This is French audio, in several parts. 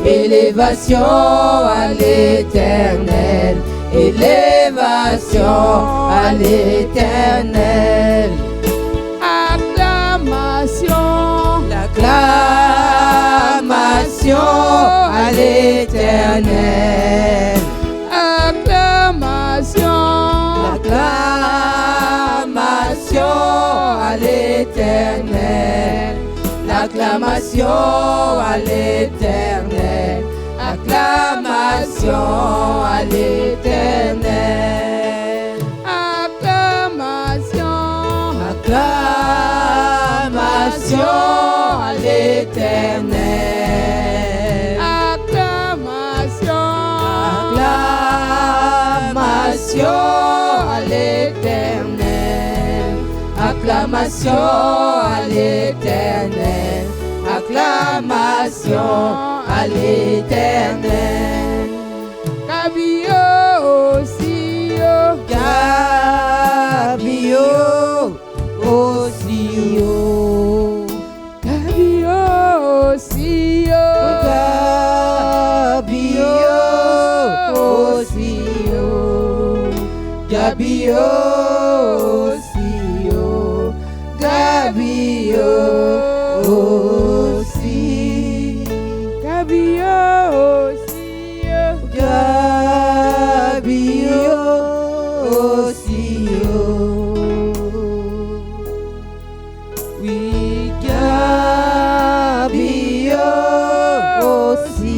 élévation à l'Éternel, élévation à l'Éternel. Acclamation, L'acclamation à l'Éternel. acclamation, L'acclamation à l'Éternel. L'acclamation à l'Éternel. Acclamation à l'Éternel. acclamation, Acclamation à l'Éternel. acclamation, Acclamation à l'Éternel. Acclamation à l'Éternel. Acclamation à l'Éternel. Gabio aussi, Gabio aussi, Gabio aussi, Gabio aussi, Gabio aussi, Gabio aussi, Gabio aussi, Gabio aussi, oui, Gabio aussi,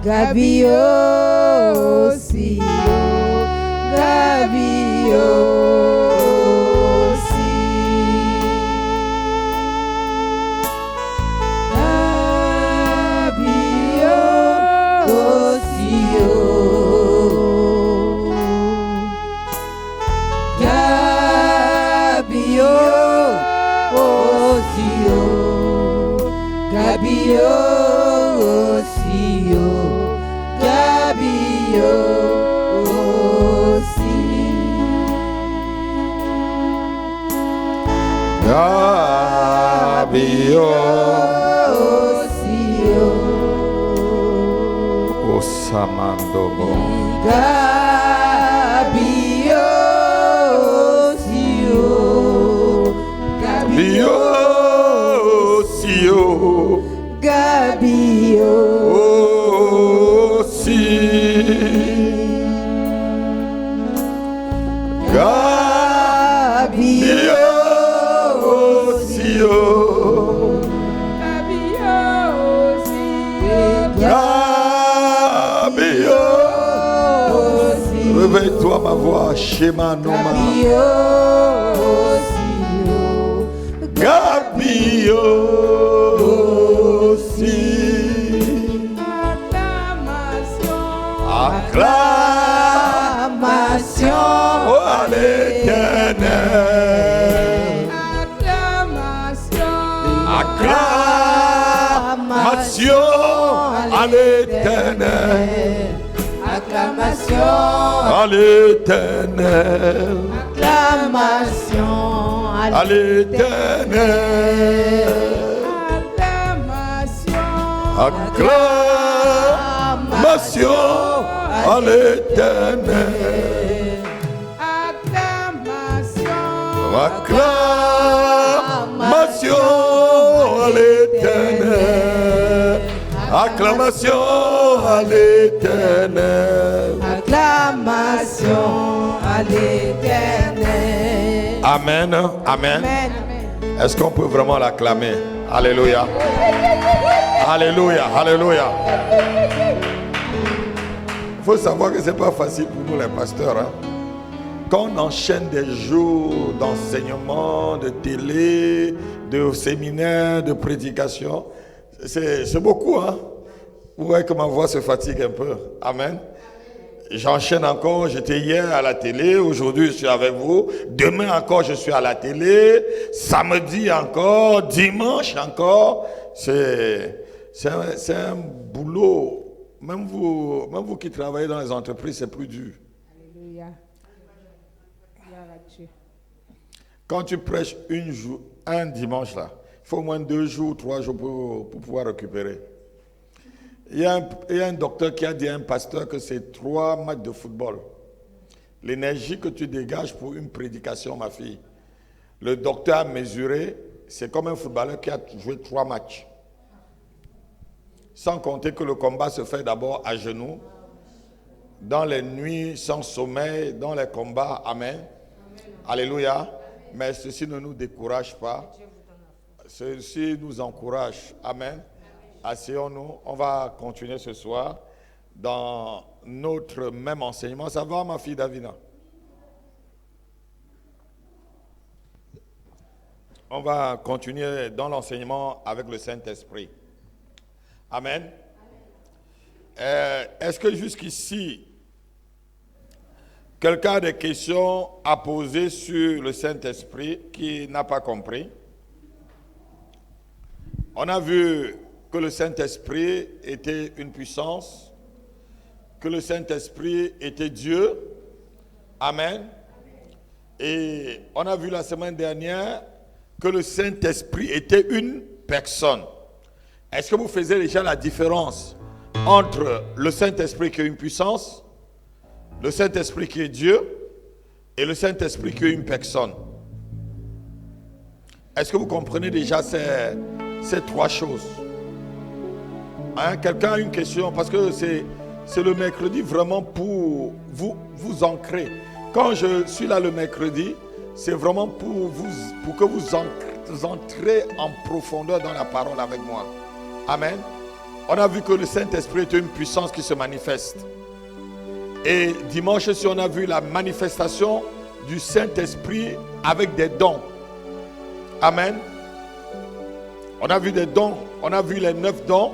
Gabio aussi, Gabio aussi, Gabio aussi, Gabio aussi, Gabio aussi, Gabio aussi, Gabio aussi, Osamandobo Gabio aussi, Bio Sio Gabio Osi Gabio Sio Gabio aussi, Gabio Réveille-toi ma voix Shema Noma Gabio aussi Acclamation Oh, à l'Éternel. Acclamation à l'Éternel. Acclamation À l'Éternel. Acclamation À l'Éternel. Acclamation à l'Éternel. Acclamation à l'Éternel. Acclamation à l'Éternel. Acclamation à l'Éternel. Amen. Amen. Est-ce qu'on peut vraiment l'acclamer? Alléluia. Alléluia. Alléluia. Il faut savoir que ce n'est pas facile pour nous les pasteurs. Hein? Quand on enchaîne des jours d'enseignement, de télé, de séminaires, de prédication, c'est beaucoup. Hein? Vous voyez que ma voix se fatigue un peu. Amen. J'enchaîne encore, j'étais hier à la télé, aujourd'hui je suis avec vous, demain encore je suis à la télé, samedi encore, dimanche encore. C'est un boulot. Même vous qui travaillez dans les entreprises, c'est plus dur. Alléluia. Gloire à Dieu. Quand tu prêches un dimanche là, il faut au moins 2 jours, 3 jours pour pouvoir récupérer. Il y a un docteur qui a dit à un pasteur que c'est 3 matchs de football. L'énergie que tu dégages pour une prédication, ma fille. Le docteur a mesuré, c'est comme un footballeur qui a joué 3 matchs. Sans compter que le combat se fait d'abord à genoux, dans les nuits sans sommeil, dans les combats. Amen. Alléluia. Mais ceci ne nous décourage pas. Ceci nous encourage. Amen. Asseyons-nous. On va continuer ce soir dans notre même enseignement. Ça va, ma fille Davina? On va continuer dans l'enseignement avec le Saint-Esprit. Amen. Est-ce que jusqu'ici, quelqu'un a des questions à poser sur le Saint-Esprit qui n'a pas compris? On a vu que le Saint-Esprit était une puissance, que le Saint-Esprit était Dieu. Amen. Et on a vu la semaine dernière que le Saint-Esprit était une personne. Est-ce que vous faisiez déjà la différence entre le Saint-Esprit qui est une puissance, le Saint-Esprit qui est Dieu et le Saint-Esprit qui est une personne? Est-ce que vous comprenez déjà ces 3 choses? Hein? Quelqu'un a une question? Parce que c'est le mercredi vraiment pour vous ancrer. Quand je suis là le mercredi, c'est vraiment pour que vous entrez en profondeur dans la parole avec moi. Amen. On a vu que le Saint-Esprit est une puissance qui se manifeste. Et dimanche aussi, on a vu la manifestation du Saint-Esprit avec des dons. Amen. On a vu des dons. On a vu les 9 dons.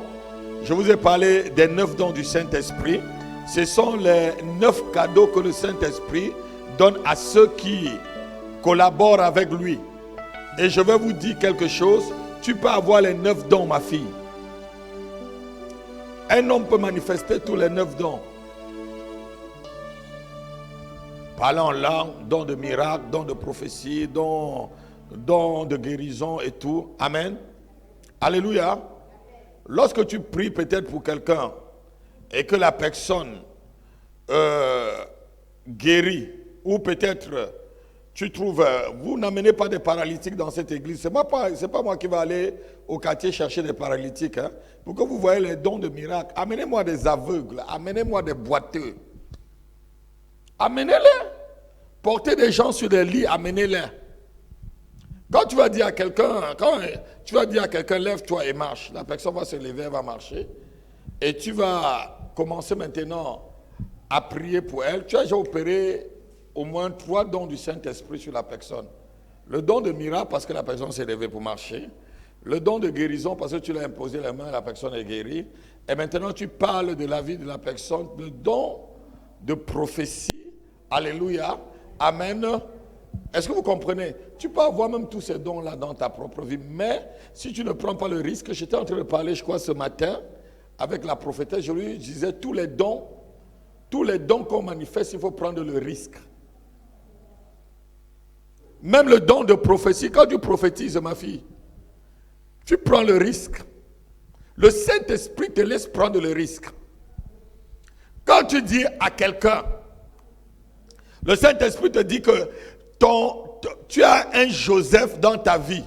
Je vous ai parlé des 9 dons du Saint-Esprit. Ce sont les 9 cadeaux que le Saint-Esprit donne à ceux qui collaborent avec lui. Et je vais vous dire quelque chose. Tu peux avoir les 9 dons, ma fille. Un homme peut manifester tous les 9 dons. Parler en langue, don de miracle, don de prophétie, don de guérison et tout. Amen. Alléluia. Lorsque tu pries peut-être pour quelqu'un et que la personne guérit, ou peut-être tu trouves, vous n'amenez pas des paralytiques dans cette église. Ce n'est pas moi qui vais aller au quartier chercher des paralytiques. Hein. Pour que vous voyez les dons de miracles, amenez-moi des aveugles, amenez-moi des boiteux. Amenez-les. Portez des gens sur des lits, amenez-les. Quand tu vas dire à quelqu'un, lève-toi et marche, la personne va se lever, elle va marcher. Et tu vas commencer maintenant à prier pour elle. Tu as déjà opéré au moins 3 dons du Saint-Esprit sur la personne. Le don de miracle parce que la personne s'est levée pour marcher. Le don de guérison parce que tu l'as imposé la main et la personne est guérie. Et maintenant tu parles de la vie de la personne. Le don de prophétie. Alléluia. Amen. Est-ce que vous comprenez? Tu peux avoir même tous ces dons-là dans ta propre vie. Mais si tu ne prends pas le risque, j'étais en train de parler, je crois, ce matin, avec la prophétesse, je lui disais, tous les dons qu'on manifeste, il faut prendre le risque. Même le don de prophétie, quand tu prophétises, ma fille, tu prends le risque. Le Saint-Esprit te laisse prendre le risque. Quand tu dis à quelqu'un, le Saint-Esprit te dit que tu as un Joseph dans ta vie.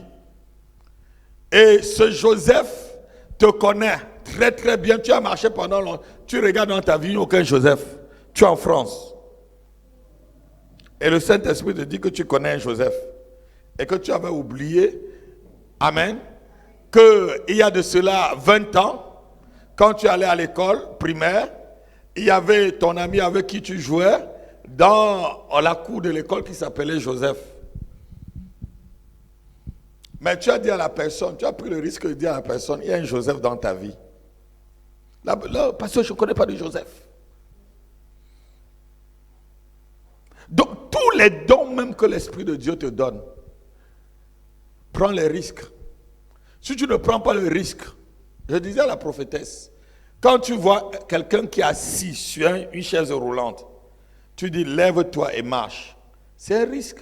Et ce Joseph te connaît très très bien. Tu as marché pendant longtemps. Tu regardes dans ta vie, il n'y a aucun Joseph. Tu es en France. Et le Saint-Esprit te dit que tu connais un Joseph. Et que tu avais oublié, amen, qu'il y a de cela 20 ans, quand tu allais à l'école primaire, il y avait ton ami avec qui tu jouais dans la cour de l'école qui s'appelait Joseph. Mais tu as dit à la personne, tu as pris le risque de dire à la personne, il y a un Joseph dans ta vie. Là parce que je ne connais pas de Joseph. Donc tous les dons même que l'Esprit de Dieu te donne, prends les risques. Si tu ne prends pas le risque, je disais à la prophétesse, quand tu vois quelqu'un qui est assis sur une chaise roulante, tu dis lève-toi et marche. C'est un risque.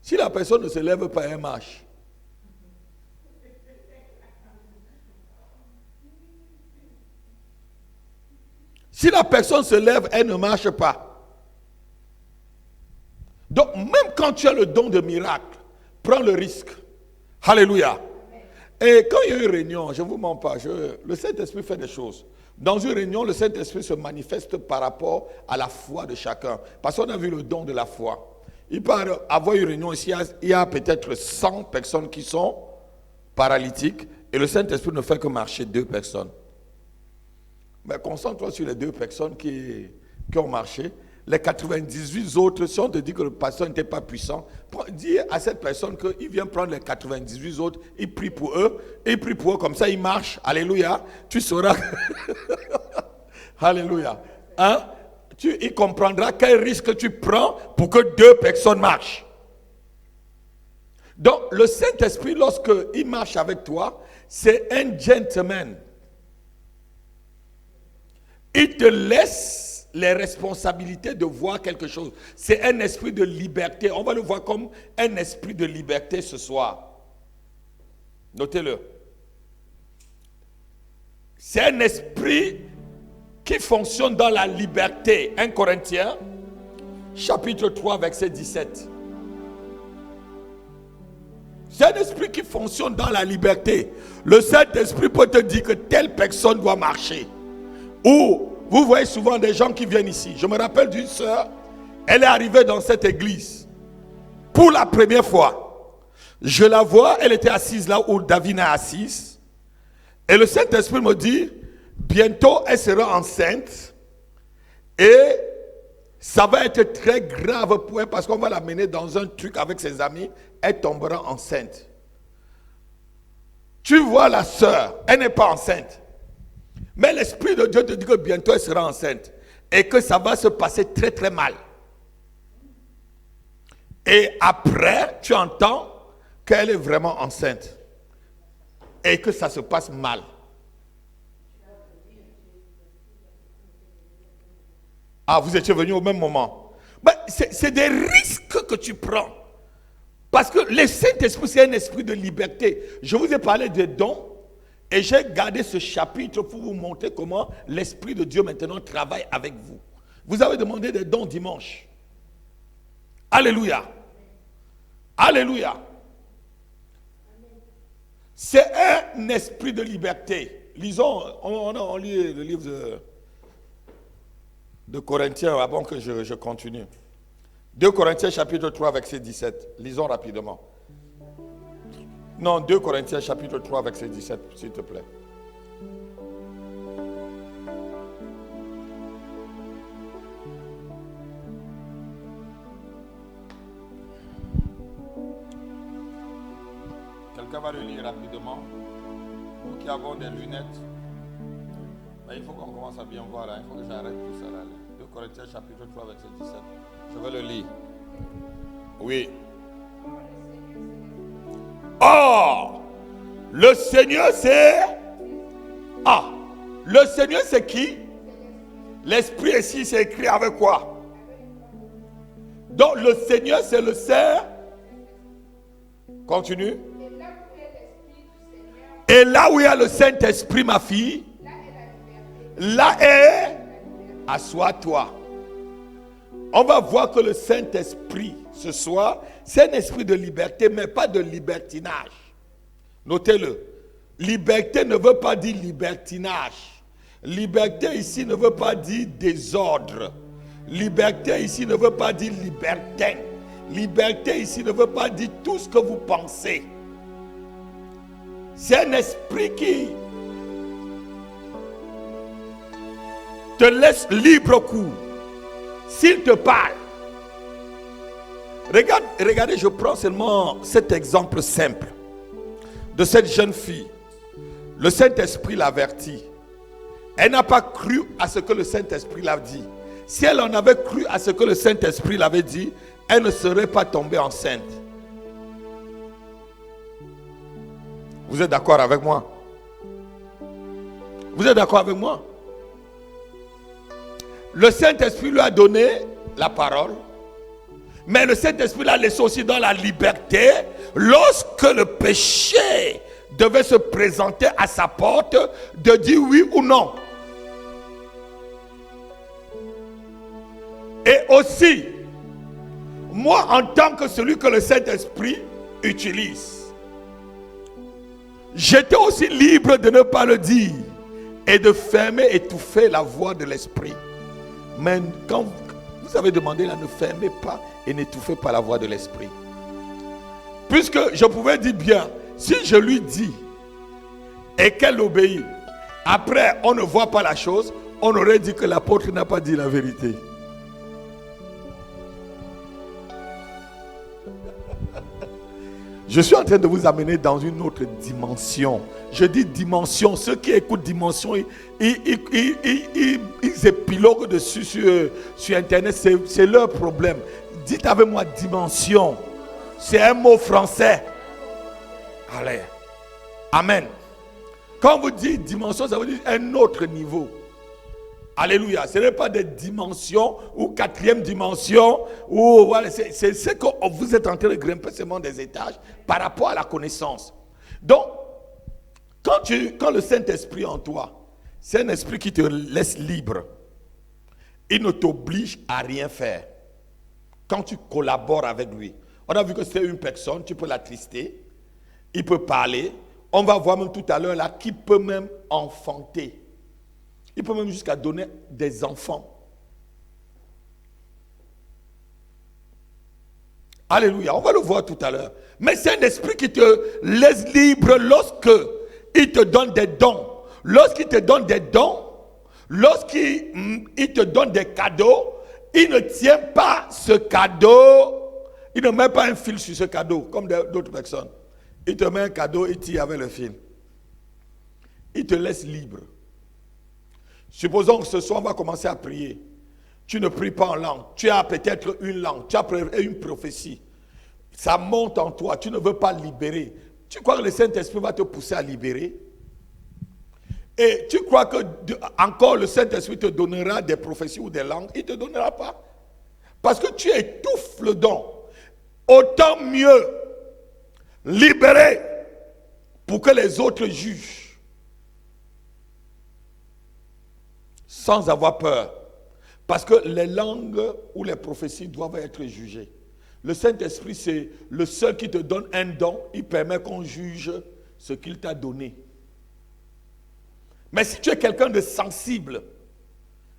Si la personne ne se lève pas et marche, Si la personne se lève, elle ne marche pas. Donc, même quand tu as le don de miracle, prends le risque. Alléluia. Et quand il y a une réunion, je ne vous mens pas, le Saint-Esprit fait des choses. Dans une réunion, le Saint-Esprit se manifeste par rapport à la foi de chacun. Parce qu'on a vu le don de la foi. Il peut avoir une réunion ici, il y a peut-être 100 personnes qui sont paralytiques et le Saint-Esprit ne fait que marcher 2 personnes. Mais concentre-toi sur les 2 personnes qui ont marché. Les 98 autres, si on te dit que le pasteur n'était pas puissant, dis à cette personne qu'il vient prendre les 98 autres, il prie pour eux, comme ça il marche. Alléluia. Tu sauras. Alléluia. Hein? Il comprendra quel risque tu prends pour que 2 personnes marchent. Donc, le Saint-Esprit, lorsqu'il marche avec toi, c'est un gentleman. Il te laisse les responsabilités de voir quelque chose. C'est un esprit de liberté. On va le voir comme un esprit de liberté ce soir. Notez-le. C'est un esprit qui fonctionne dans la liberté. 1 Corinthiens, chapitre 3, verset 17. C'est un esprit qui fonctionne dans la liberté. Le Saint-Esprit peut te dire que telle personne doit marcher. Ou, vous voyez souvent des gens qui viennent ici. Je me rappelle d'une sœur, elle est arrivée dans cette église pour la première fois. Je la vois, elle était assise là où Davina est assise. Et le Saint-Esprit me dit, bientôt elle sera enceinte. Et ça va être très grave pour elle parce qu'on va la mener dans un truc avec ses amis. Elle tombera enceinte. Tu vois la sœur, elle n'est pas enceinte. Mais l'Esprit de Dieu te dit que bientôt elle sera enceinte. Et que ça va se passer très très mal. Et après, tu entends qu'elle est vraiment enceinte. Et que ça se passe mal. Ah, vous étiez venu au même moment. Mais c'est des risques que tu prends. Parce que le Saint-Esprit, c'est un esprit de liberté. Je vous ai parlé des dons. Et j'ai gardé ce chapitre pour vous montrer comment l'Esprit de Dieu maintenant travaille avec vous. Vous avez demandé des dons dimanche. Alléluia. Alléluia. C'est un esprit de liberté. Lisons, on lit le livre de Corinthiens avant que je continue. 2 Corinthiens chapitre 3 verset 17. Lisons rapidement. Non, 2 Corinthiens chapitre 3 verset 17, s'il te plaît. Quelqu'un va le lire rapidement. Nous qui avons des lunettes. Mais il faut qu'on commence à bien voir. Hein. Il faut que j'arrête tout ça là. 2 Corinthiens chapitre 3 verset 17. Je vais le lire. Oui. Oh, le Seigneur c'est... Ah, le Seigneur c'est qui? L'Esprit ici c'est écrit avec quoi? Donc le Seigneur c'est le Saint. Continue. Et là où il y a le Saint-Esprit, ma fille, là est... Assois-toi. On va voir que le Saint-Esprit, ce soir, c'est un esprit de liberté, mais pas de libertinage. Notez-le. Liberté ne veut pas dire libertinage. Liberté ici ne veut pas dire désordre. Liberté ici ne veut pas dire libertin. Liberté ici ne veut pas dire tout ce que vous pensez. C'est un esprit qui te laisse libre cours. S'il te parle, regardez, je prends seulement cet exemple simple de cette jeune fille. Le Saint-Esprit l'avertit. Elle n'a pas cru à ce que le Saint-Esprit l'a dit. Si elle en avait cru à ce que le Saint-Esprit l'avait dit, elle ne serait pas tombée enceinte. Vous êtes d'accord avec moi? Vous êtes d'accord avec moi? Le Saint-Esprit lui a donné la parole, mais le Saint-Esprit l'a laissé aussi dans la liberté lorsque le péché devait se présenter à sa porte, de dire oui ou non. Et aussi, moi en tant que celui que le Saint-Esprit utilise, j'étais aussi libre de ne pas le dire et de fermer, étouffer la voix de l'Esprit. Mais quand vous avez demandé là, ne fermez pas et n'étouffez pas la voix de l'Esprit. Puisque je pouvais dire bien, si je lui dis et qu'elle obéit, après on ne voit pas la chose, on aurait dit que l'apôtre n'a pas dit la vérité. Je suis en train de vous amener dans une autre dimension. Je dis dimension. Ceux qui écoutent dimension, ils épiloguent dessus sur Internet. C'est leur problème. Dites avec moi dimension. C'est un mot français. Allez. Amen. Quand vous dites dimension, ça veut dire un autre niveau. Alléluia. Ce n'est pas des dimensions ou quatrième dimension. Ou, voilà, c'est ce que vous êtes en train de grimper seulement des étages par rapport à la connaissance. Donc, quand le Saint-Esprit en toi, c'est un esprit qui te laisse libre. Il ne t'oblige à rien faire. Quand tu collabores avec lui. On a vu que c'est une personne, tu peux l'attrister. Il peut parler. On va voir même tout à l'heure là, qui peut même enfanter. Il peut même jusqu'à donner des enfants. Alléluia, on va le voir tout à l'heure. Mais c'est un esprit qui te laisse libre lorsque il te donne des dons. Lorsqu'il te donne des dons, lorsqu'il te donne des cadeaux, il ne tient pas ce cadeau, il ne met pas un fil sur ce cadeau comme d'autres personnes. Il te met un cadeau, il tire avec le fil. Il te laisse libre. Supposons que ce soir, on va commencer à prier. Tu ne pries pas en langue. Tu as peut-être une langue. Tu as une prophétie. Ça monte en toi. Tu ne veux pas libérer. Tu crois que le Saint-Esprit va te pousser à libérer? Et tu crois que encore le Saint-Esprit te donnera des prophéties ou des langues? Il ne te donnera pas. Parce que tu étouffes le don. Autant mieux libérer pour que les autres jugent. Sans avoir peur. Parce que les langues ou les prophéties doivent être jugées. Le Saint-Esprit, c'est le seul qui te donne un don. Il permet qu'on juge ce qu'il t'a donné. Mais si tu es quelqu'un de sensible,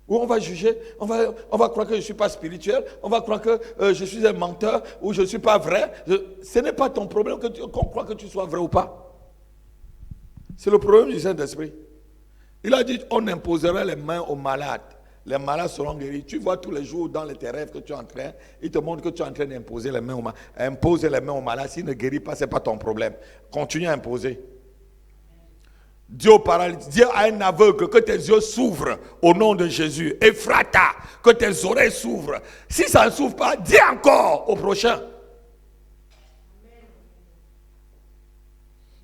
où on va juger, on va croire que je ne suis pas spirituel, on va croire que je suis un menteur, ou je ne suis pas vrai. Ce n'est pas ton problème qu'on croit que tu sois vrai ou pas. C'est le problème du Saint-Esprit. Il a dit, on imposerait les mains aux malades. Les malades seront guéris. Tu vois tous les jours dans tes rêves que tu es en train, il te montre que tu es en train d'imposer les mains aux malades. Impose les mains aux malades. S'il ne guérit pas, ce n'est pas ton problème. Continue à imposer. Dis au paralysé, dis à un aveugle que tes yeux s'ouvrent au nom de Jésus. Ephrata, que tes oreilles s'ouvrent. Si ça ne s'ouvre pas, dis encore au prochain.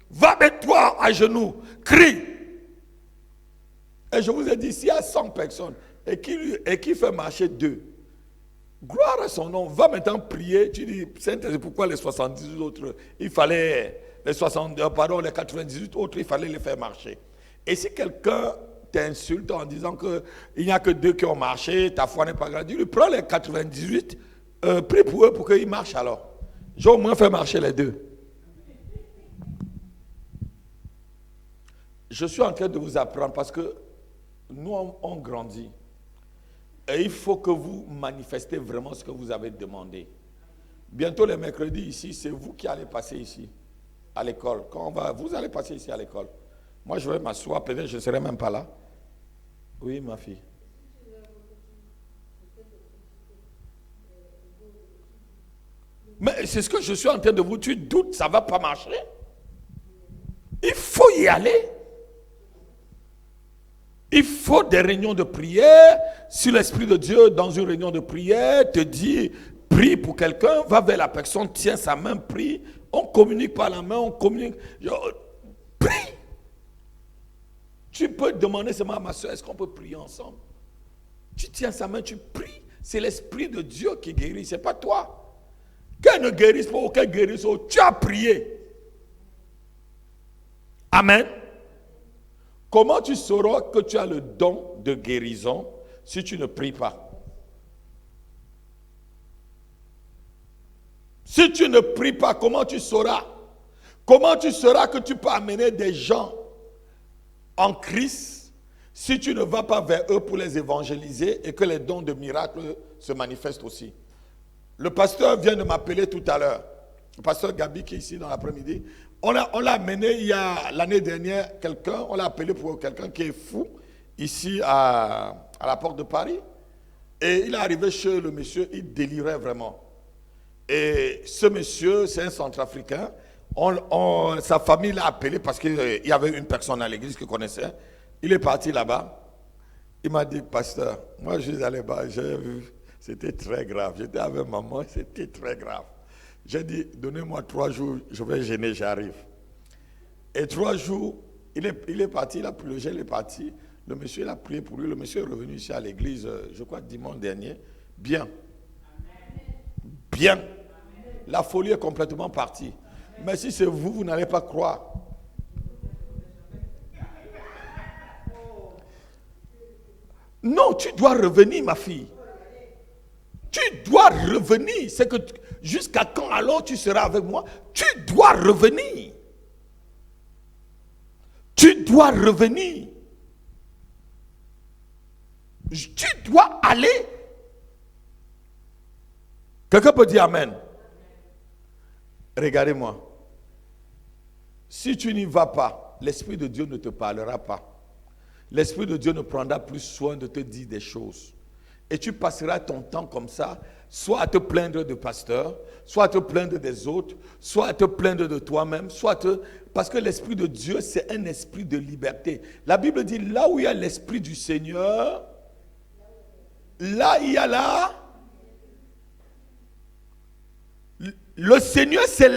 Va mets-toi à genoux, crie. Et je vous ai dit, s'il y a 100 personnes et qui fait marcher 2, gloire à son nom, va maintenant prier. Tu dis, Saint-Esprit, pourquoi les 78 autres, il fallait, les 98 autres, il fallait les faire marcher. Et si quelqu'un t'insulte en disant qu'il n'y a que 2 qui ont marché, ta foi n'est pas grande, dis-lui, prends les 98, prie pour eux pour qu'ils marchent alors. J'ai au moins fait marcher les 2. Je suis en train de vous apprendre parce que nous, on grandit. Et il faut que vous manifestez vraiment ce que vous avez demandé. Bientôt, les mercredis ici, c'est vous qui allez passer ici, à l'école. Vous allez passer ici à l'école. Moi, je vais m'asseoir, peut-être je ne serai même pas là. Oui, ma fille. Mais c'est ce que je suis en train de vous dire. Tu doutes, ça ne va pas marcher. Il faut y aller. Il faut des réunions de prière. Si l'Esprit de Dieu, dans une réunion de prière, te dit, prie pour quelqu'un, va vers la personne, tiens sa main, prie. On ne communique pas la main, on communique. Prie. Tu peux demander seulement à ma soeur, est-ce qu'on peut prier ensemble? Tu tiens sa main, tu pries. C'est l'Esprit de Dieu qui guérit, ce n'est pas toi. Qu'elle ne guérisse pas ou qu'elle guérisse, tu as prié. Amen. Comment tu sauras que tu as le don de guérison si tu ne pries pas? Si tu ne pries pas, comment tu sauras? Comment tu sauras que tu peux amener des gens en Christ si tu ne vas pas vers eux pour les évangéliser et que les dons de miracles se manifestent aussi? Le pasteur vient de m'appeler tout à l'heure. Le pasteur Gabi qui est ici dans l'après-midi. On l'a amené il y a l'année dernière quelqu'un, on l'a appelé pour quelqu'un qui est fou ici à la porte de Paris. Et il est arrivé chez le monsieur, il délirait vraiment. Et ce monsieur, c'est un centrafricain. Sa famille l'a appelé parce qu'il y avait une personne à l'église qu'il connaissait. Il est parti là-bas. Il m'a dit, pasteur, moi je suis allé là-bas, j'ai vu, c'était très grave. J'étais avec maman, c'était très grave. J'ai dit, donnez-moi 3 jours, je vais gêner, j'arrive. Et 3 jours, il est parti, il a pris le gel, il est parti. Le monsieur, il a prié pour lui. Le monsieur est revenu ici à l'église, je crois, dimanche dernier. Bien. Bien. La folie est complètement partie. Mais si c'est vous, vous n'allez pas croire. Non, tu dois revenir, ma fille. Tu dois revenir. C'est que jusqu'à quand alors tu seras avec moi? Tu dois revenir. Tu dois revenir. Tu dois aller. Quelqu'un peut dire Amen. Regardez-moi. Si tu n'y vas pas, l'Esprit de Dieu ne te parlera pas. L'Esprit de Dieu ne prendra plus soin de te dire des choses. Et tu passeras ton temps comme ça, soit à te plaindre de pasteur, soit à te plaindre des autres, soit à te plaindre de toi-même, parce que l'Esprit de Dieu, c'est un esprit de liberté. La Bible dit, là où il y a l'Esprit du Seigneur, là il y a le Seigneur, c'est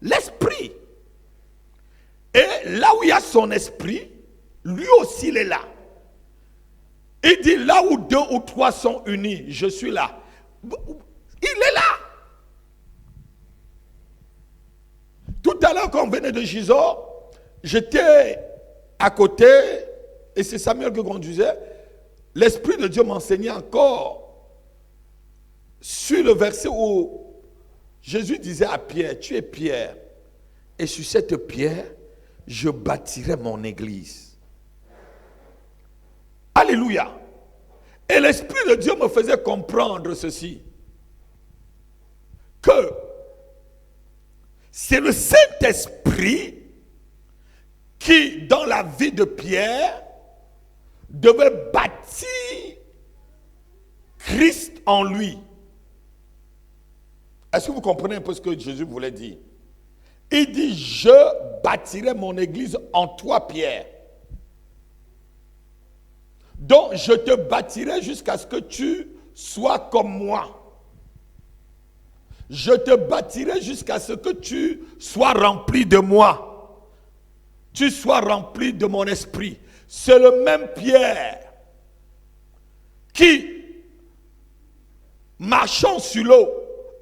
l'Esprit. Et là où il y a son Esprit, lui aussi il est là. Il dit, là où 2 ou 3 sont unis, je suis là. Il est là. Tout à l'heure, quand on venait de Gisors, j'étais à côté, et c'est Samuel qui conduisait. L'Esprit de Dieu m'enseignait encore sur le verset où Jésus disait à Pierre, tu es Pierre, et sur cette pierre, je bâtirai mon église. Alléluia. Et l'Esprit de Dieu me faisait comprendre ceci. Que c'est le Saint-Esprit qui, dans la vie de Pierre, devait bâtir Christ en lui. Est-ce que vous comprenez un peu ce que Jésus voulait dire? Il dit, je bâtirai mon église en toi, Pierre. Donc, je te bâtirai jusqu'à ce que tu sois comme moi. Je te bâtirai jusqu'à ce que tu sois rempli de moi. Tu sois rempli de mon esprit. C'est le même Pierre qui, marchant sur l'eau,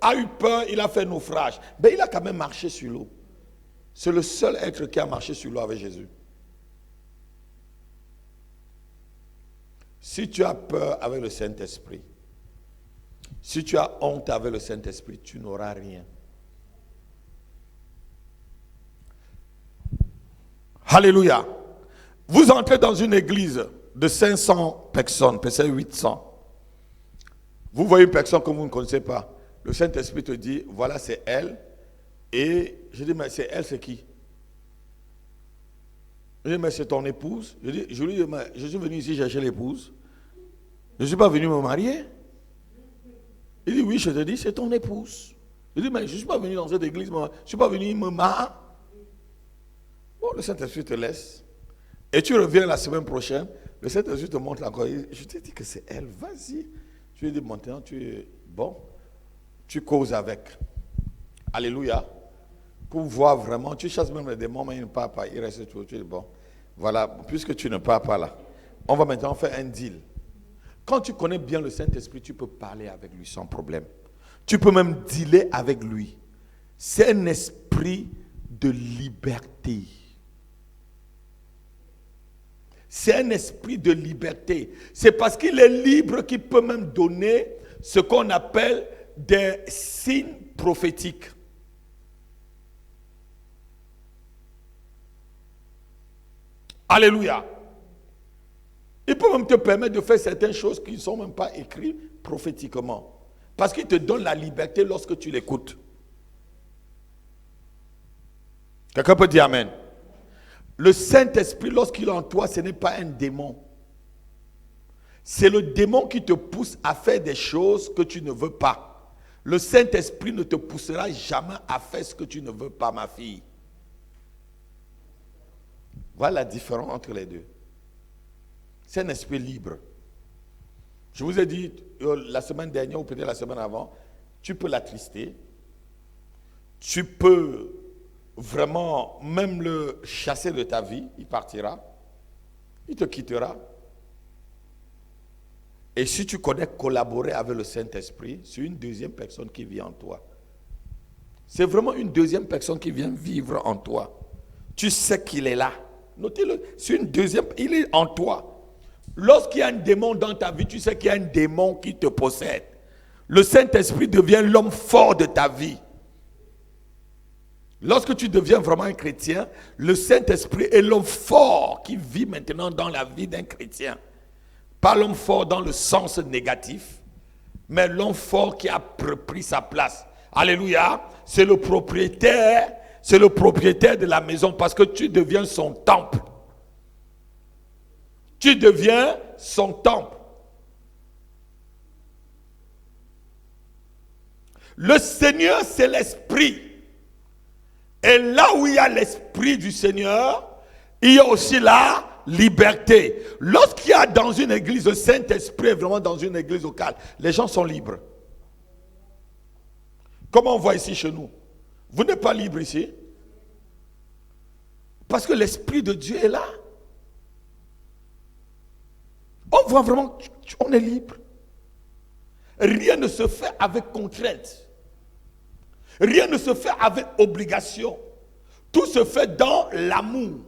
a eu peur, il a fait naufrage. Mais il a quand même marché sur l'eau. C'est le seul être qui a marché sur l'eau avec Jésus. Si tu as peur avec le Saint-Esprit, si tu as honte avec le Saint-Esprit, tu n'auras rien. Alléluia. Vous entrez dans une église de 500 personnes, peut-être 800. Vous voyez une personne que vous ne connaissez pas. Le Saint-Esprit te dit, voilà, c'est elle. Et je dis, mais c'est elle, c'est qui? Je dis, mais c'est ton épouse. Je lui dis, mais je suis venu ici chercher l'épouse. Je ne suis pas venu me marier. Il dit, oui, je te dis, c'est ton épouse. Je dis, mais je ne suis pas venu dans cette église, je ne suis pas venu me marier. Bon, le Saint-Esprit te laisse. Et tu reviens la semaine prochaine, le Saint-Esprit te montre encore. Je te dis que c'est elle, vas-y. Tu lui dis, maintenant, tu causes avec. Alléluia. Pour voir vraiment, tu chasses même les démons, mais il ne part pas, il reste tout. Tu dis, bon, voilà, puisque tu ne pars pas là, on va maintenant faire un deal. Quand tu connais bien le Saint-Esprit, tu peux parler avec lui sans problème. Tu peux même dealer avec lui. C'est un esprit de liberté. C'est un esprit de liberté. C'est parce qu'il est libre qu'il peut même donner ce qu'on appelle des signes prophétiques. Alléluia. Il peut même te permettre de faire certaines choses qui ne sont même pas écrites prophétiquement. Parce qu'il te donne la liberté lorsque tu l'écoutes. Quelqu'un peut dire Amen. Le Saint-Esprit, lorsqu'il est en toi, ce n'est pas un démon. C'est le démon qui te pousse à faire des choses que tu ne veux pas. Le Saint-Esprit ne te poussera jamais à faire ce que tu ne veux pas, ma fille. Voilà la différence entre les deux. C'est un esprit libre. Je vous ai dit la semaine dernière ou peut-être la semaine avant, tu peux l'attrister. Tu peux vraiment même le chasser de ta vie. Il partira. Il te quittera. Et si tu connais collaborer avec le Saint-Esprit, c'est une deuxième personne qui vit en toi. C'est vraiment une deuxième personne qui vient vivre en toi. Tu sais qu'il est là. Notez-le, c'est une deuxième, il est en toi. Lorsqu'il y a un démon dans ta vie, tu sais qu'il y a un démon qui te possède. Le Saint-Esprit devient l'homme fort de ta vie. Lorsque tu deviens vraiment un chrétien, le Saint-Esprit est l'homme fort qui vit maintenant dans la vie d'un chrétien. Pas l'homme fort dans le sens négatif, mais l'homme fort qui a pris sa place. Alléluia, c'est le propriétaire de la maison parce que tu deviens son temple. Tu deviens son temple. Le Seigneur, c'est l'Esprit. Et là où il y a l'Esprit du Seigneur, il y a aussi la liberté. Lorsqu'il y a dans une église, le Saint-Esprit est vraiment dans une église locale, les gens sont libres. Comme on voit ici chez nous. Vous n'êtes pas libre ici. Parce que l'Esprit de Dieu est là. On voit vraiment, on est libre. Rien ne se fait avec contrainte. Rien ne se fait avec obligation. Tout se fait dans l'amour.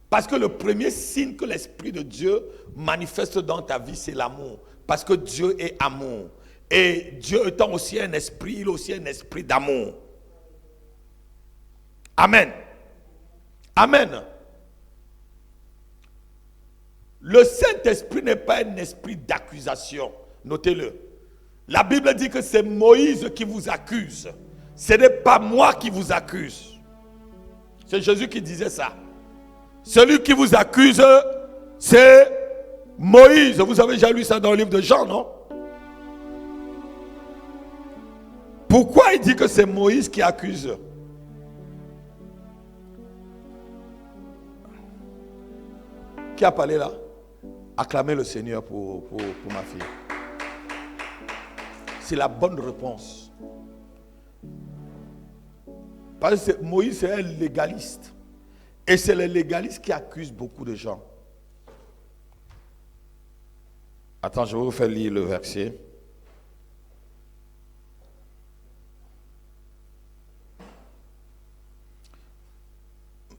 Parce que le premier signe que l'Esprit de Dieu manifeste dans ta vie, c'est l'amour. Parce que Dieu est amour. Et Dieu étant aussi un esprit, il est aussi un esprit d'amour. Amen. Amen. Le Saint-Esprit n'est pas un esprit d'accusation. Notez-le. La Bible dit que c'est Moïse qui vous accuse. Ce n'est pas moi qui vous accuse. C'est Jésus qui disait ça. Celui qui vous accuse, c'est Moïse. Vous avez déjà lu ça dans le livre de Jean, non? Pourquoi il dit que c'est Moïse qui accuse? Qui a parlé là? Acclamez le Seigneur pour ma fille. C'est la bonne réponse. Parce que Moïse est un légaliste. Et c'est les légalistes qui accusent beaucoup de gens. Attends, je vais vous faire lire le verset.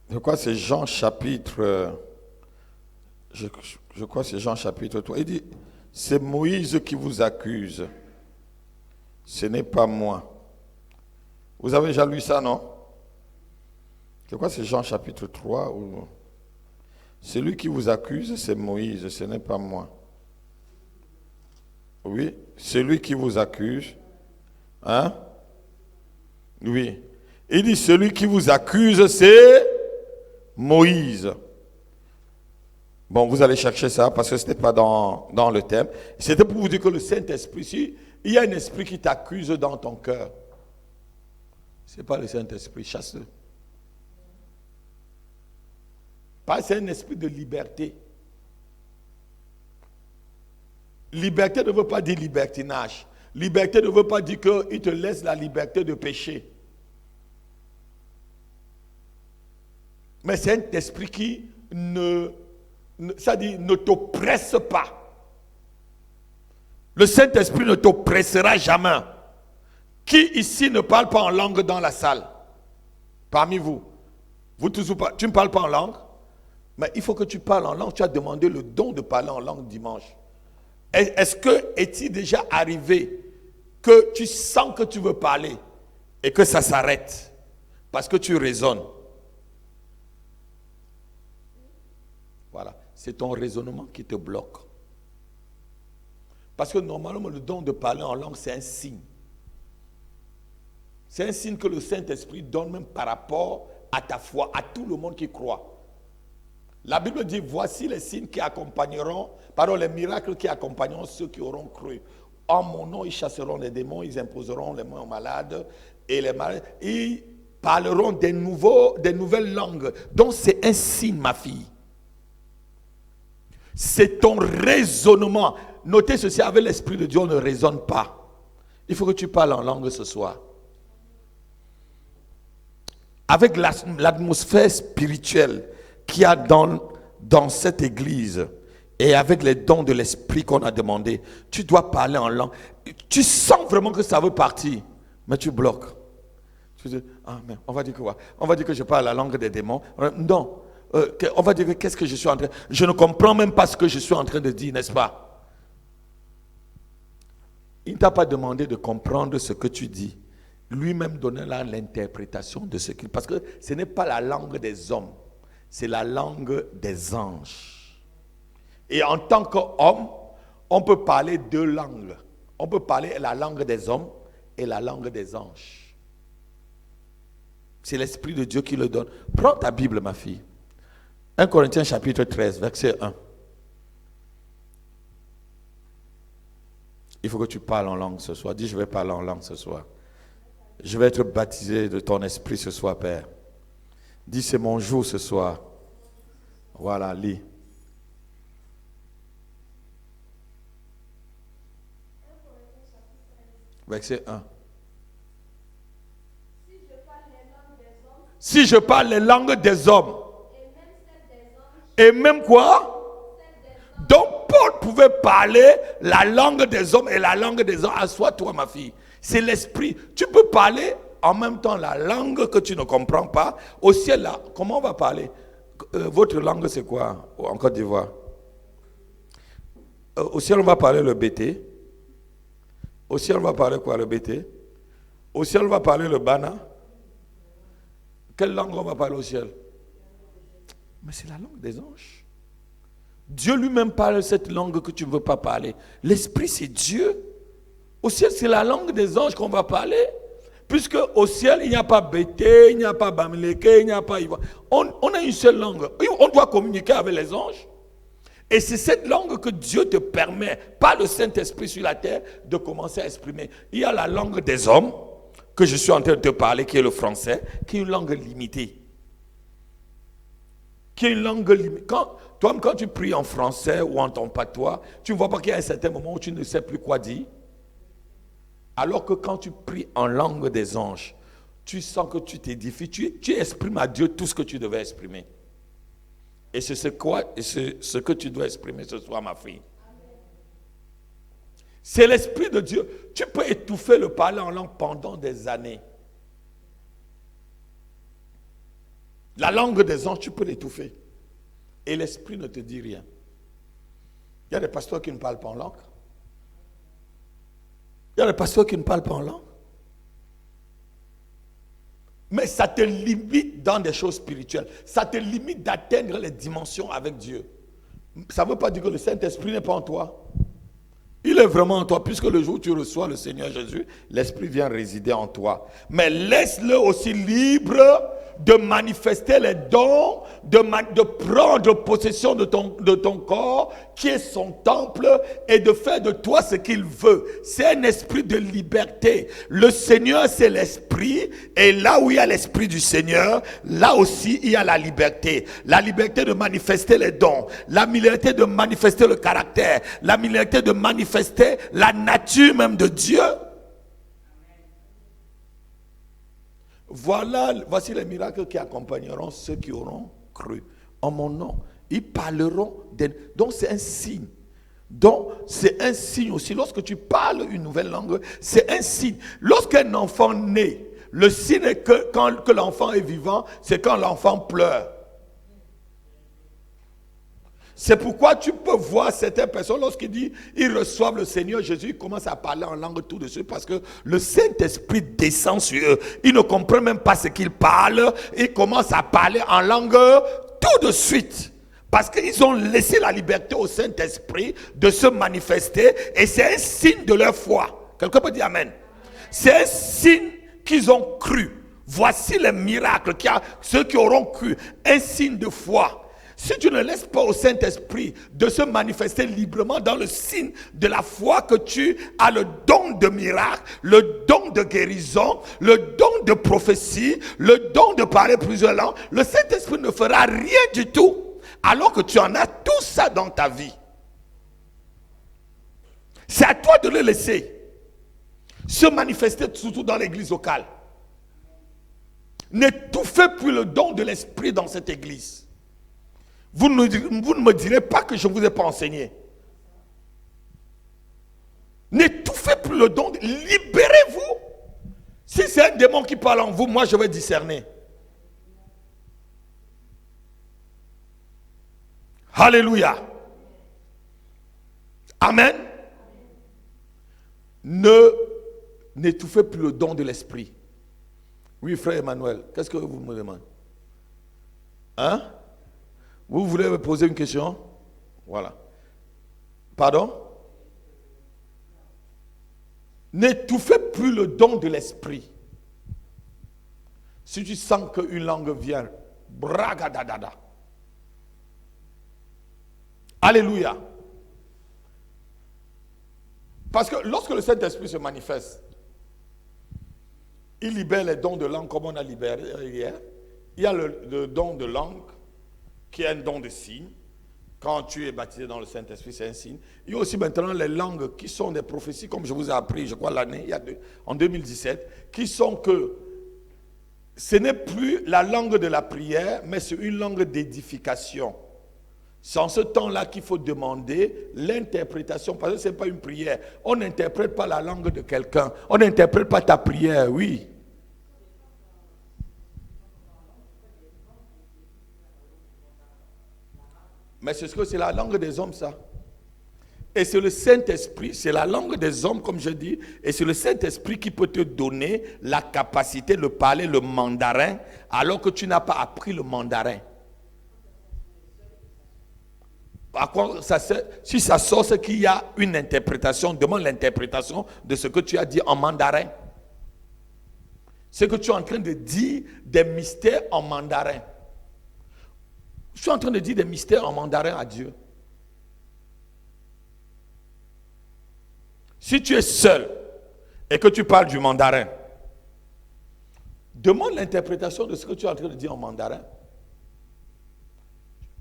Je crois que c'est Jean chapitre... Je crois que c'est Jean chapitre 3. Il dit, c'est Moïse qui vous accuse. Ce n'est pas moi. Vous avez déjà lu ça, non? Je crois que c'est Jean chapitre 3. Où... Celui qui vous accuse, c'est Moïse, ce n'est pas moi. Oui, celui qui vous accuse. Hein? Oui. Il dit, celui qui vous accuse, c'est Moïse. Bon, vous allez chercher ça parce que ce n'était pas dans le thème. C'était pour vous dire que le Saint-Esprit, si il y a un esprit qui t'accuse dans ton cœur, ce n'est pas le Saint-Esprit, chasse-le. C'est un esprit de liberté. Liberté ne veut pas dire libertinage. Liberté ne veut pas dire qu'il te laisse la liberté de pécher. Mais c'est un esprit qui ne t'oppresse pas. Le Saint-Esprit ne t'oppressera jamais. Qui ici ne parle pas en langue dans la salle? Parmi vous. Tu ne parles pas en langue? Mais il faut que tu parles en langue. Tu as demandé le don de parler en langue dimanche. Est-il déjà arrivé que tu sens que tu veux parler et que ça s'arrête parce que tu raisonnes. Voilà, c'est ton raisonnement qui te bloque. Parce que normalement, le don de parler en langue, c'est un signe. C'est un signe que le Saint-Esprit donne même par rapport à ta foi, à tout le monde qui croit. La Bible dit, voici les signes qui accompagneront, pardon, les miracles qui accompagneront ceux qui auront cru. En mon nom, ils chasseront les démons, ils imposeront les mains aux malades et les malades. Ils parleront des nouvelles langues. Donc c'est un signe, ma fille. C'est ton raisonnement. Notez ceci, avec l'Esprit de Dieu, on ne raisonne pas. Il faut que tu parles en langue ce soir. Avec l'atmosphère spirituelle qu'il y a dans cette église et avec les dons de l'Esprit qu'on a demandé, tu dois parler en langue. Tu sens vraiment que ça veut partir, mais tu bloques. Tu dis, ah, mais on va dire que quoi? On va dire que je parle la langue des démons. Non. On va dire que qu'est-ce que je suis en train... Je ne comprends même pas ce que je suis en train de dire, n'est-ce pas? Il ne t'a pas demandé de comprendre ce que tu dis. Lui-même donnera l'interprétation de ce qu'il... Parce que ce n'est pas la langue des hommes, c'est la langue des anges. Et en tant qu'homme, on peut parler deux langues. On peut parler la langue des hommes et la langue des anges. C'est l'Esprit de Dieu qui le donne. Prends ta Bible, ma fille. 1 Corinthiens chapitre 13, verset 1. Il faut que tu parles en langue ce soir. Dis, je vais parler en langue ce soir. Je vais être baptisé de ton esprit ce soir, Père. Dis, c'est mon jour ce soir. Voilà, lis. Verset 1. Si je parle les langues des hommes, et même quoi? Donc Paul pouvait parler la langue des hommes et la langue des hommes. Assois-toi, ma fille. C'est l'esprit. Tu peux parler en même temps la langue que tu ne comprends pas. Au ciel, là, comment on va parler? Votre langue, c'est quoi en Côte d'Ivoire? Au ciel, on va parler le BT. Au ciel, on va parler quoi, le BT? Au ciel, on va parler le Bana. Quelle langue on va parler au ciel? Mais c'est la langue des anges. Dieu lui-même parle cette langue que tu ne veux pas parler. L'esprit, c'est Dieu. Au ciel, c'est la langue des anges qu'on va parler. Puisque au ciel, il n'y a pas Bété, il n'y a pas Bamileke, il n'y a pas Ivoire. On a une seule langue. On doit communiquer avec les anges. Et c'est cette langue que Dieu te permet, par le Saint-Esprit sur la terre, de commencer à exprimer. Il y a la langue des hommes, que je suis en train de te parler, qui est le français, qui est une langue limitée. Qui est une langue limitée. Quand tu pries en français ou en ton patois, tu ne vois pas qu'il y a un certain moment où tu ne sais plus quoi dire. Alors que quand tu pries en langue des anges, tu sens que tu t'édifies, tu exprimes à Dieu tout ce que tu devais exprimer. Et c'est ce que tu dois exprimer ce soir, ma fille. C'est l'Esprit de Dieu. Tu peux étouffer le parler en langue pendant des années. La langue des anges, tu peux l'étouffer. Et l'Esprit ne te dit rien. Il y a des pasteurs qui ne parlent pas en langue. Il y a des pasteurs qui ne parlent pas en langue. Mais ça te limite dans des choses spirituelles. Ça te limite d'atteindre les dimensions avec Dieu. Ça ne veut pas dire que le Saint-Esprit n'est pas en toi. Il est vraiment en toi, puisque le jour où tu reçois le Seigneur Jésus, l'Esprit vient résider en toi. Mais laisse-le aussi libre de manifester les dons, de prendre possession de ton corps, qui est son temple, et de faire de toi ce qu'il veut. C'est un esprit de liberté. Le Seigneur, c'est l'esprit, et là où il y a l'esprit du Seigneur, là aussi, il y a la liberté. La liberté de manifester les dons, la liberté de manifester le caractère, la liberté de manifester la nature même de Dieu. Voici les miracles qui accompagneront ceux qui auront cru en mon nom. Ils parleront. Donc c'est un signe. Donc c'est un signe aussi. Lorsque tu parles une nouvelle langue, c'est un signe. Lorsqu'un enfant naît, le signe est que l'enfant est vivant, c'est quand l'enfant pleure. C'est pourquoi tu peux voir certaines personnes, lorsqu'ils disent, ils reçoivent le Seigneur Jésus, ils commencent à parler en langue tout de suite parce que le Saint-Esprit descend sur eux. Ils ne comprennent même pas ce qu'ils parlent. Ils commencent à parler en langue tout de suite. Parce qu'ils ont laissé la liberté au Saint-Esprit de se manifester et c'est un signe de leur foi. Quelqu'un peut dire Amen. C'est un signe qu'ils ont cru. Voici les miracles, ceux qui auront cru, un signe de foi. Si tu ne laisses pas au Saint-Esprit de se manifester librement dans le signe de la foi que tu as le don de miracle, le don de guérison, le don de prophétie, le don de parler plusieurs langues, le Saint-Esprit ne fera rien du tout alors que tu en as tout ça dans ta vie. C'est à toi de le laisser se manifester surtout dans l'église locale. N'étouffez plus le don de l'Esprit dans cette église. Vous ne me direz pas que je ne vous ai pas enseigné. N'étouffez plus le don. Libérez-vous. Si c'est un démon qui parle en vous, moi je vais discerner. Alléluia. Amen. N'étouffez plus le don de l'Esprit. Oui, frère Emmanuel, qu'est-ce que vous me demandez? Hein? Vous voulez me poser une question? Voilà. Pardon? N'étouffez plus le don de l'Esprit. Si tu sens qu'une langue vient, bragadadada. Alléluia. Parce que lorsque le Saint-Esprit se manifeste, il libère les dons de langue comme on a libéré hier. Il y a le don de langue qui est un don de signe. Quand tu es baptisé dans le Saint-Esprit, c'est un signe. Il y a aussi maintenant les langues qui sont des prophéties, comme je vous ai appris, je crois, en 2017, qui sont que ce n'est plus la langue de la prière, mais c'est une langue d'édification. C'est en ce temps-là qu'il faut demander l'interprétation, parce que ce n'est pas une prière. On n'interprète pas la langue de quelqu'un. On n'interprète pas ta prière, oui. Mais c'est ce que c'est la langue des hommes, ça. Et c'est le Saint-Esprit, c'est la langue des hommes, comme je dis, et c'est le Saint-Esprit qui peut te donner la capacité de parler le mandarin, alors que tu n'as pas appris le mandarin. À quoi ça sert? Si ça sort, c'est qu'il y a une interprétation. Demande l'interprétation de ce que tu as dit en mandarin. C'est que tu es en train de dire des mystères en mandarin. Je suis en train de dire des mystères en mandarin à Dieu. Si tu es seul et que tu parles du mandarin, demande l'interprétation de ce que tu es en train de dire en mandarin.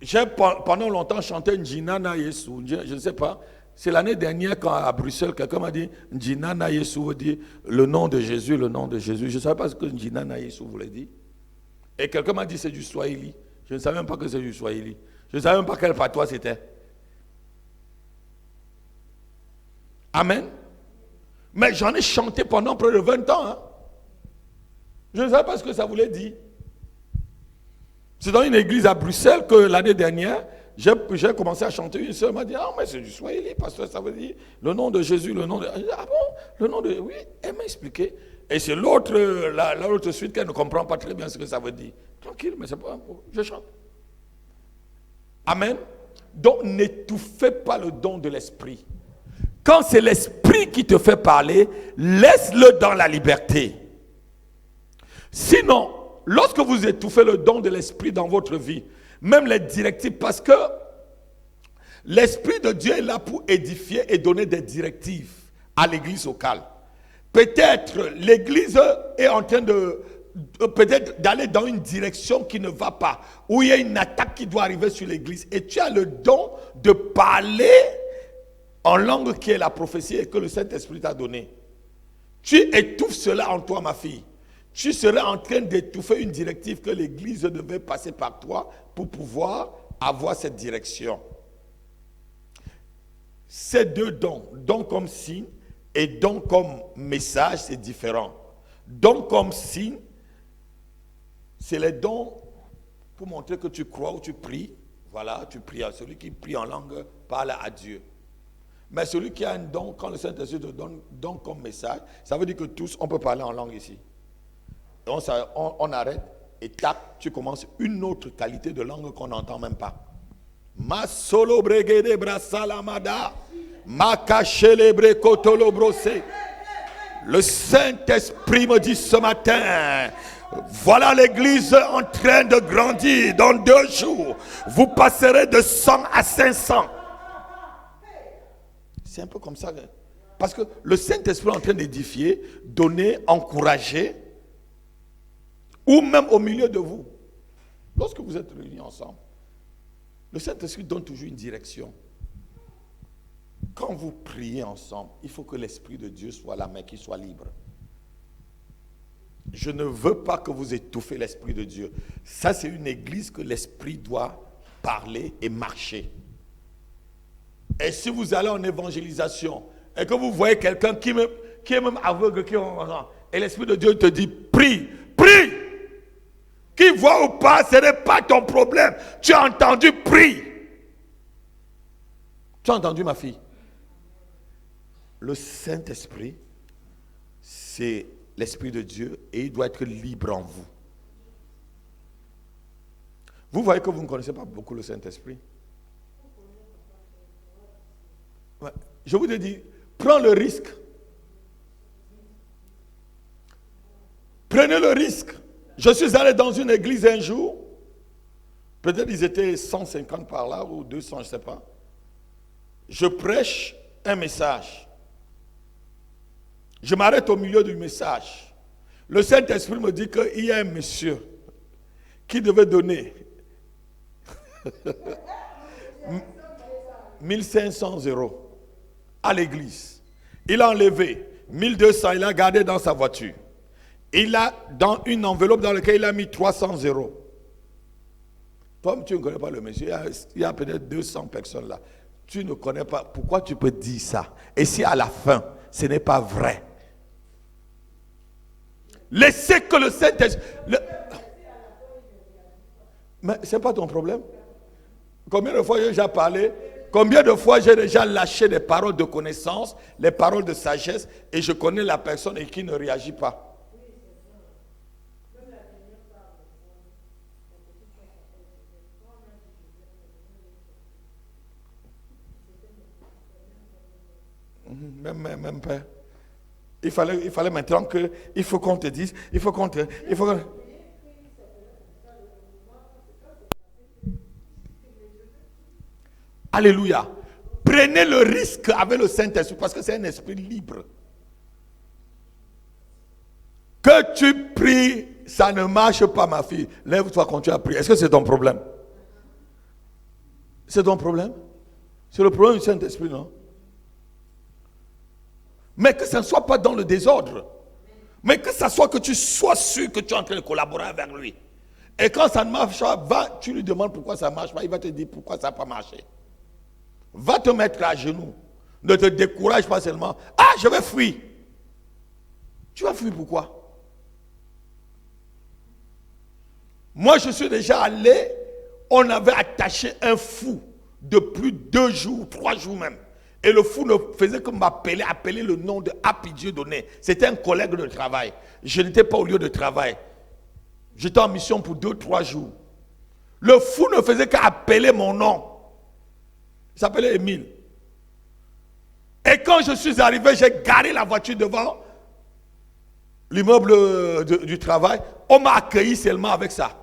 J'ai pendant longtemps chanté Njinana Yesu. Je ne sais pas. C'est l'année dernière quand à Bruxelles, quelqu'un m'a dit Njinana Yesu veut dire le nom de Jésus, le nom de Jésus. Je ne savais pas ce que Njinana Yesu voulait dire. Et quelqu'un m'a dit c'est du Swahili. Je ne savais même pas que c'est du Swahili. Je ne savais même pas quel patois c'était. Amen. Mais j'en ai chanté pendant près de 20 ans. Hein. Je ne savais pas ce que ça voulait dire. C'est dans une église à Bruxelles que l'année dernière, j'ai commencé à chanter. Une sœur m'a dit, ah mais c'est du Swahili, parce que ça veut dire le nom de Jésus, le nom de... Ah bon, le nom de... Oui, elle m'a expliqué. Et c'est l'autre suite qu'elle ne comprend pas très bien ce que ça veut dire. Tranquille, mais c'est pas... Je chante. Amen. Donc n'étouffez pas le don de l'esprit. Quand c'est l'esprit qui te fait parler, laisse-le dans la liberté. Sinon, lorsque vous étouffez le don de l'esprit dans votre vie, même les directives, parce que l'esprit de Dieu est là pour édifier et donner des directives à l'église locale. Peut-être l'église est en train peut-être d'aller dans une direction qui ne va pas, où il y a une attaque qui doit arriver sur l'église, et tu as le don de parler en langue qui est la prophétie et que le Saint-Esprit t'a donné. Tu étouffes cela en toi, ma fille. Tu serais en train d'étouffer une directive que l'église devait passer par toi pour pouvoir avoir cette direction. Ces deux dons, don comme signe et don comme message, c'est différent. Don comme signe, c'est les dons pour montrer que tu crois ou tu pries. Voilà, tu pries. Celui qui prie en langue parle à Dieu. Mais celui qui a un don, quand le Saint-Esprit te donne comme message, ça veut dire que tous, on peut parler en langue ici. Donc on arrête et tac, tu commences une autre qualité de langue qu'on n'entend même pas. Ma solo bregede brasalamada, ma cachelebre kotolo brossé. Le Saint-Esprit me dit ce matin, voilà l'église en train de grandir. Dans 2 jours, vous passerez de 100 à 500. C'est un peu comme ça. Parce que le Saint-Esprit est en train d'édifier, donner, encourager, ou même au milieu de vous. Lorsque vous êtes réunis ensemble, le Saint-Esprit donne toujours une direction. Quand vous priez ensemble, il faut que l'Esprit de Dieu soit là, mais qu'il soit libre. Je ne veux pas que vous étouffez l'Esprit de Dieu. Ça, c'est une église que l'Esprit doit parler et marcher. Et si vous allez en évangélisation et que vous voyez quelqu'un qui est même aveugle, et l'Esprit de Dieu te dit, prie, prie. Qu'il voit ou pas, ce n'est pas ton problème. Tu as entendu, prie. Tu as entendu, ma fille? Le Saint-Esprit, c'est l'Esprit de Dieu et il doit être libre en vous. Vous voyez que vous ne connaissez pas beaucoup le Saint-Esprit. Ouais. Je vous ai dit, prends le risque. Prenez le risque. Je suis allé dans une église un jour. Peut-être ils étaient 150 par là ou 200, je ne sais pas. Je prêche un message. Je m'arrête au milieu du message. Le Saint-Esprit me dit qu'il y a un monsieur qui devait donner 1500 € à l'église. Il a enlevé 1200, il a gardé dans sa voiture. Il a dans une enveloppe dans laquelle il a mis 300 €. Toi, tu ne connais pas le monsieur, il y a peut-être 200 personnes là. Tu ne connais pas, pourquoi tu peux dire ça? Et si à la fin, ce n'est pas vrai? Laissez que le Saint-Esprit... Mais ce n'est pas ton problème. Combien de fois j'ai déjà parlé? Combien de fois j'ai déjà lâché des paroles de connaissance, les paroles de sagesse, et je connais la personne et qui ne réagit pas? Même pas. Il fallait maintenant que, il faut qu'on te dise, Alléluia. Prenez le risque avec le Saint-Esprit parce que c'est un esprit libre. Que tu pries, ça ne marche pas, ma fille. Lève-toi, continue à prier. Est-ce que c'est ton problème? C'est ton problème? C'est le problème du Saint-Esprit, non? Mais que ça ne soit pas dans le désordre. Mais que ça soit que tu sois sûr que tu es en train de collaborer avec lui. Et quand ça ne marche pas, tu lui demandes pourquoi ça ne marche pas. Il va te dire pourquoi ça n'a pas marché. Va te mettre à genoux. Ne te décourage pas seulement. Ah, je vais fuir. Tu vas fuir pourquoi? Moi, je suis déjà allé. On avait attaché un fou depuis 2 jours, 3 jours même. Et le fou ne faisait que appeler le nom de Happy Dieudonné. C'était un collègue de travail. Je n'étais pas au lieu de travail. J'étais en mission pour 2-3 jours. Le fou ne faisait qu'appeler mon nom. Il s'appelait Émile. Et quand je suis arrivé, j'ai garé la voiture devant l'immeuble du travail. On m'a accueilli seulement avec ça.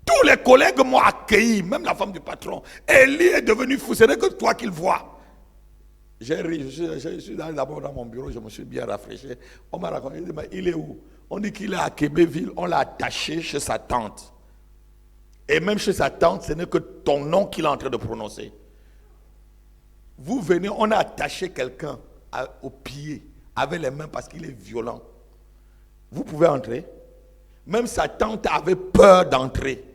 Tous les collègues m'ont accueilli, même la femme du patron. Élie est devenu fou, ce n'est que toi qu'il voit. J'ai ri, je suis allé d'abord dans mon bureau, je me suis bien rafraîchi. On m'a raconté, il dit, mais il est où? On dit qu'il est à Québéville, on l'a attaché chez sa tante. Et même chez sa tante, ce n'est que ton nom qu'il est en train de prononcer. Vous venez, on a attaché quelqu'un au pied, avec les mains parce qu'il est violent. Vous pouvez entrer. Même sa tante avait peur d'entrer.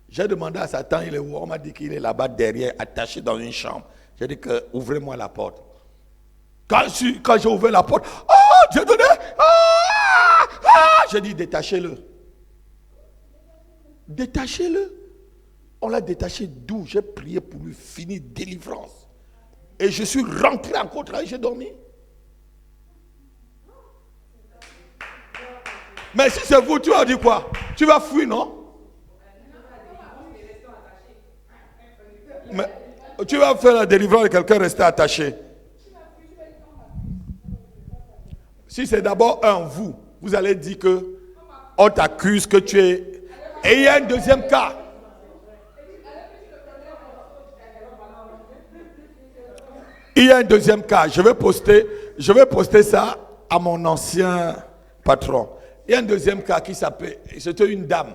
J'ai demandé à sa tante, il est où? On m'a dit qu'il est là-bas derrière, attaché dans une chambre. J'ai dit que ouvrez-moi la porte. Quand j'ai ouvert la porte, j'ai donné, j'ai dit détachez-le. Détachez-le. On l'a détaché d'où? J'ai prié pour lui, fini délivrance. Et je suis rentré encore travailler, j'ai dormi. Mais si c'est vous, tu vas dire quoi? Tu vas fuir, non? Mais tu vas faire la délivrance de quelqu'un rester attaché. Si c'est d'abord vous allez dire que on t'accuse que tu es... Et il y a un deuxième cas. Il y a un deuxième cas. Je vais poster ça à mon ancien patron. Il y a un deuxième cas qui s'appelle... C'était une dame.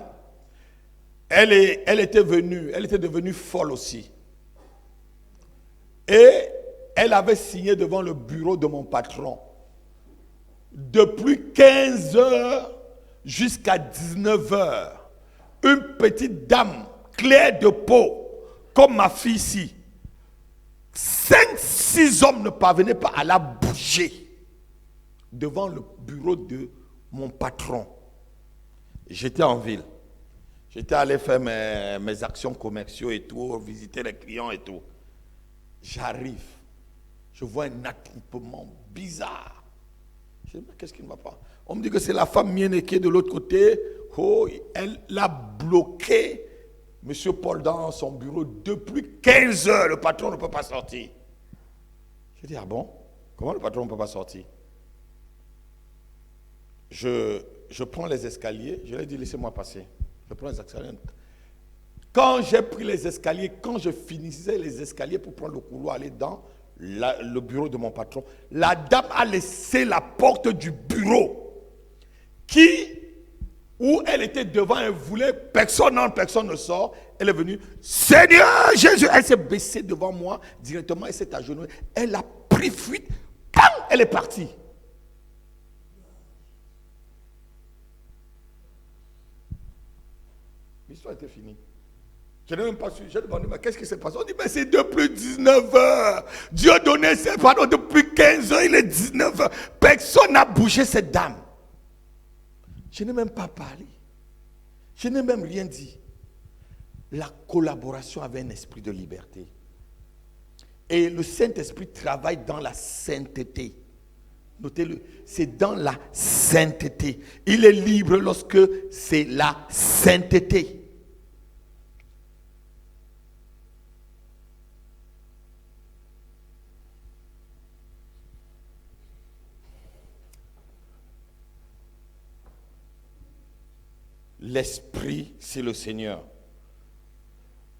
Elle était devenue folle aussi. Et elle avait signé devant le bureau de mon patron. Depuis 15 heures jusqu'à 19 heures, une petite dame claire de peau, comme ma fille ici, 5-6 hommes ne parvenaient pas à la bouger devant le bureau de mon patron. J'étais en ville. J'étais allé faire mes actions commerciales et tout, visiter les clients et tout. J'arrive, je vois un attroupement bizarre. Je me dis, mais qu'est-ce qui ne va pas? On me dit que c'est la femme mienne qui est de l'autre côté. Oh, elle l'a bloqué, M. Paul, dans son bureau depuis 15 heures. Le patron ne peut pas sortir. Je dis, ah bon? Comment le patron ne peut pas sortir? Je prends les escaliers. Je lui ai dit, laissez-moi passer. Je prends les escaliers. Quand j'ai pris les escaliers, quand je finissais les escaliers pour prendre le couloir, aller dans le bureau de mon patron, la dame a laissé la porte du bureau où elle était devant, elle voulait, personne ne sort. Elle est venue, Seigneur Jésus, elle s'est baissée devant moi directement, elle s'est agenouillée, elle a pris fuite, bam, elle est partie. L'histoire était finie. Je n'ai même pas su. J'ai demandé, mais qu'est-ce qui s'est passé? On dit, mais c'est depuis 19 heures. Dieu donnait ses pardons depuis 15 heures, il est 19 heures. Personne n'a bougé cette dame. Je n'ai même pas parlé. Je n'ai même rien dit. La collaboration avait un esprit de liberté. Et le Saint-Esprit travaille dans la sainteté. Notez-le, c'est dans la sainteté. Il est libre lorsque c'est la sainteté. L'Esprit, c'est le Seigneur.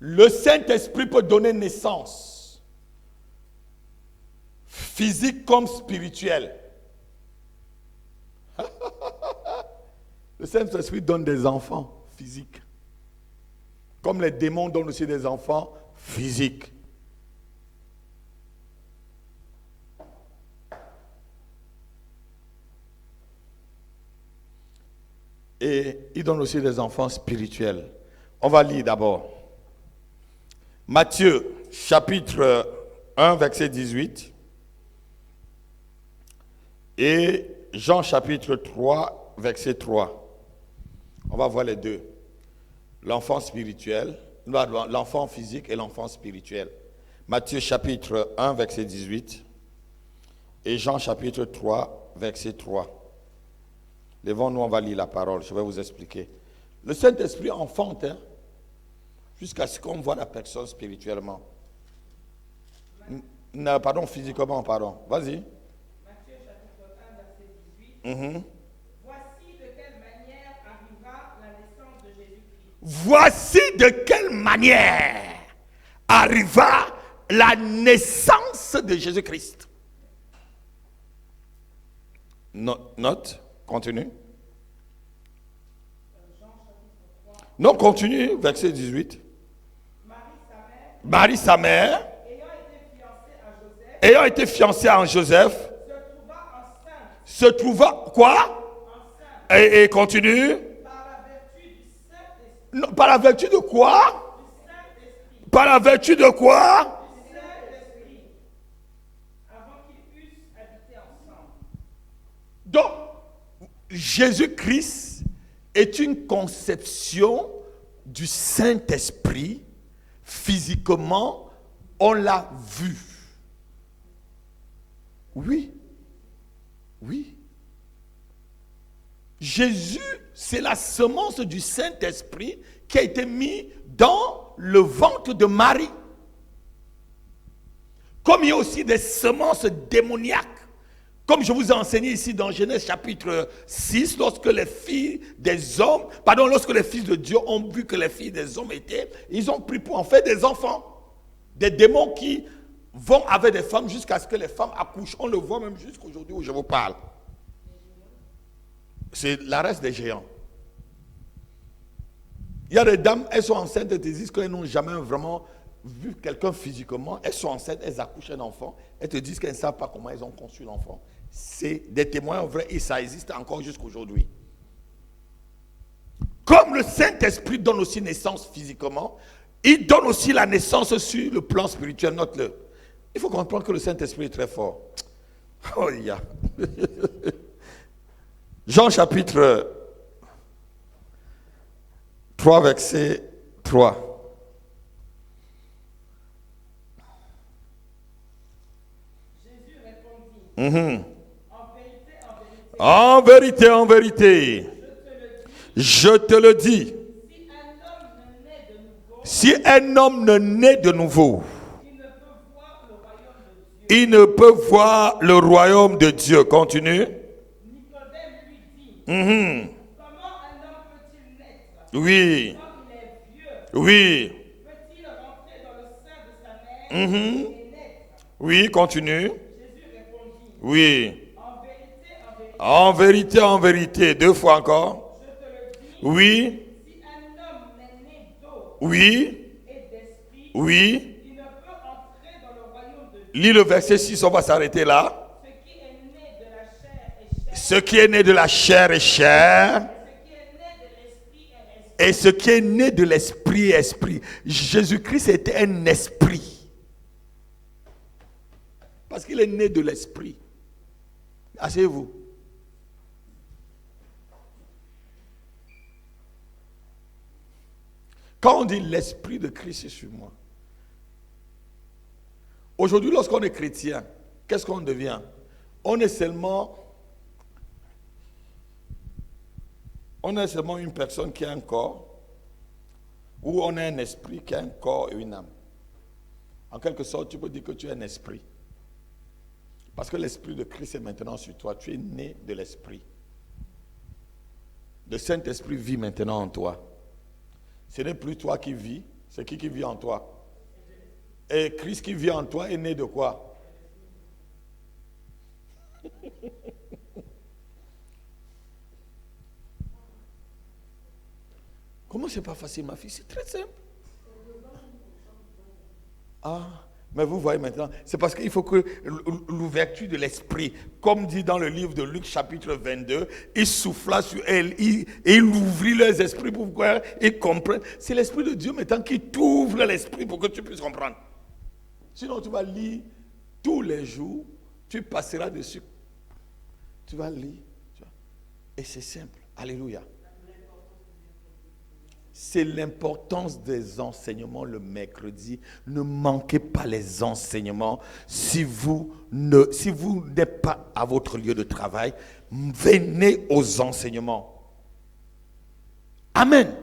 Le Saint-Esprit peut donner naissance, physique comme spirituelle. Le Saint-Esprit donne des enfants physiques, comme les démons donnent aussi des enfants physiques. Et il donne aussi des enfants spirituels. On va lire d'abord. Matthieu, chapitre 1, verset 18. Et Jean, chapitre 3, verset 3. On va voir les deux. L'enfant spirituel, l'enfant physique et l'enfant spirituel. Matthieu, chapitre 1, verset 18. Et Jean, chapitre 3, verset 3. Levons-nous, on va lire la parole, je vais vous expliquer. Le Saint-Esprit enfante, jusqu'à ce qu'on voit la personne spirituellement. Pardon, physiquement, pardon. Vas-y. Matthieu chapitre 1, verset 18. Voici de quelle manière arriva la naissance de Jésus-Christ. Voici de quelle manière arriva la naissance de Jésus-Christ. Note. Continue. Non, continue, verset 18. Marie, sa mère, ayant été fiancée à Joseph, se trouva quoi? Et continue. Non, par la vertu de quoi? Par la vertu de quoi? Donc, Jésus-Christ est une conception du Saint-Esprit physiquement, on l'a vu. Oui. Oui. Jésus, c'est la semence du Saint-Esprit qui a été mise dans le ventre de Marie. Comme il y a aussi des semences démoniaques. Comme je vous ai enseigné ici dans Genèse chapitre 6, lorsque les fils de Dieu ont vu que les filles des hommes étaient, ils ont pris pour en faire des enfants. Des démons qui vont avec des femmes jusqu'à ce que les femmes accouchent. On le voit même jusqu'aujourd'hui où je vous parle. C'est la race des géants. Il y a des dames, elles sont enceintes, elles te disent qu'elles n'ont jamais vraiment vu quelqu'un physiquement. Elles sont enceintes, elles accouchent un enfant. Elles te disent qu'elles ne savent pas comment elles ont conçu l'enfant. C'est des témoins vrais et ça existe encore jusqu'aujourd'hui. Comme le Saint-Esprit donne aussi naissance physiquement, il donne aussi la naissance sur le plan spirituel. Note-le. Il faut comprendre que le Saint-Esprit est très fort. Oh, yeah. Jean chapitre 3, verset 3. Jésus répondit, En vérité, je te le dis, si un homme ne naît de nouveau, il ne peut voir le royaume de Dieu. Continue. Nicodème lui dit, comment un homme peut-il naître Oui. quand il est vieux? Oui. Peut-il rentrer dans le sein de sa mère et naître? Oui, continue. Jésus répondit, Oui. en vérité, En vérité, 2 fois encore. je te le dis, Oui. si un homme est né d'eau Oui. et d'esprit, Oui. il ne peut entrer dans le royaume de Dieu. Lis le verset 6, on va s'arrêter là. Ce qui est né de la chair est chair, Ce qui est né de la chair est chair. Et ce qui est né de l'esprit est esprit. Jésus-Christ était un esprit. Parce qu'il est né de l'esprit. Asseyez-vous. Quand on dit l'esprit de Christ est sur moi. Aujourd'hui, lorsqu'on est chrétien, qu'est-ce qu'on devient? On est seulement une personne qui a un corps, ou on est un esprit qui a un corps et une âme. En quelque sorte, tu peux dire que tu es un esprit. Parce que l'esprit de Christ est maintenant sur toi. Tu es né de l'esprit. Le Saint-Esprit vit maintenant en toi. Ce n'est plus toi qui vis, c'est qui vit en toi? Et Christ qui vit en toi est né de quoi? Comment c'est pas facile, ma fille? C'est très simple. Ah, mais vous voyez maintenant, c'est parce qu'il faut que l'ouverture de l'esprit, comme dit dans le livre de Luc chapitre 22, il souffla sur elle, et il ouvrit leurs esprits pour qu'ils comprennent. C'est l'esprit de Dieu maintenant qui t'ouvre l'esprit pour que tu puisses comprendre. Sinon tu vas lire tous les jours, tu passeras dessus. Tu vas lire, et c'est simple. Alléluia. C'est l'importance des enseignements le mercredi. Ne manquez pas les enseignements. Si vous n'êtes pas à votre lieu de travail, venez aux enseignements. Amen.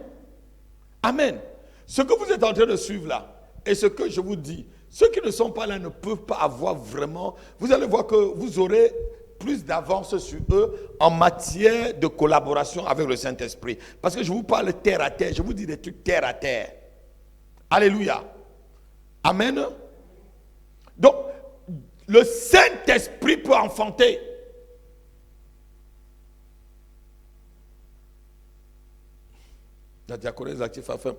Amen. Ce que vous êtes en train de suivre là, et ce que je vous dis, ceux qui ne sont pas là ne peuvent pas avoir vraiment... Vous allez voir que vous aurez plus d'avance sur eux en matière de collaboration avec le Saint-Esprit. Parce que je vous parle terre à terre, je vous dis des trucs terre à terre. Alléluia. Amen. Donc, le Saint-Esprit peut enfanter. La diaconesse active a fait...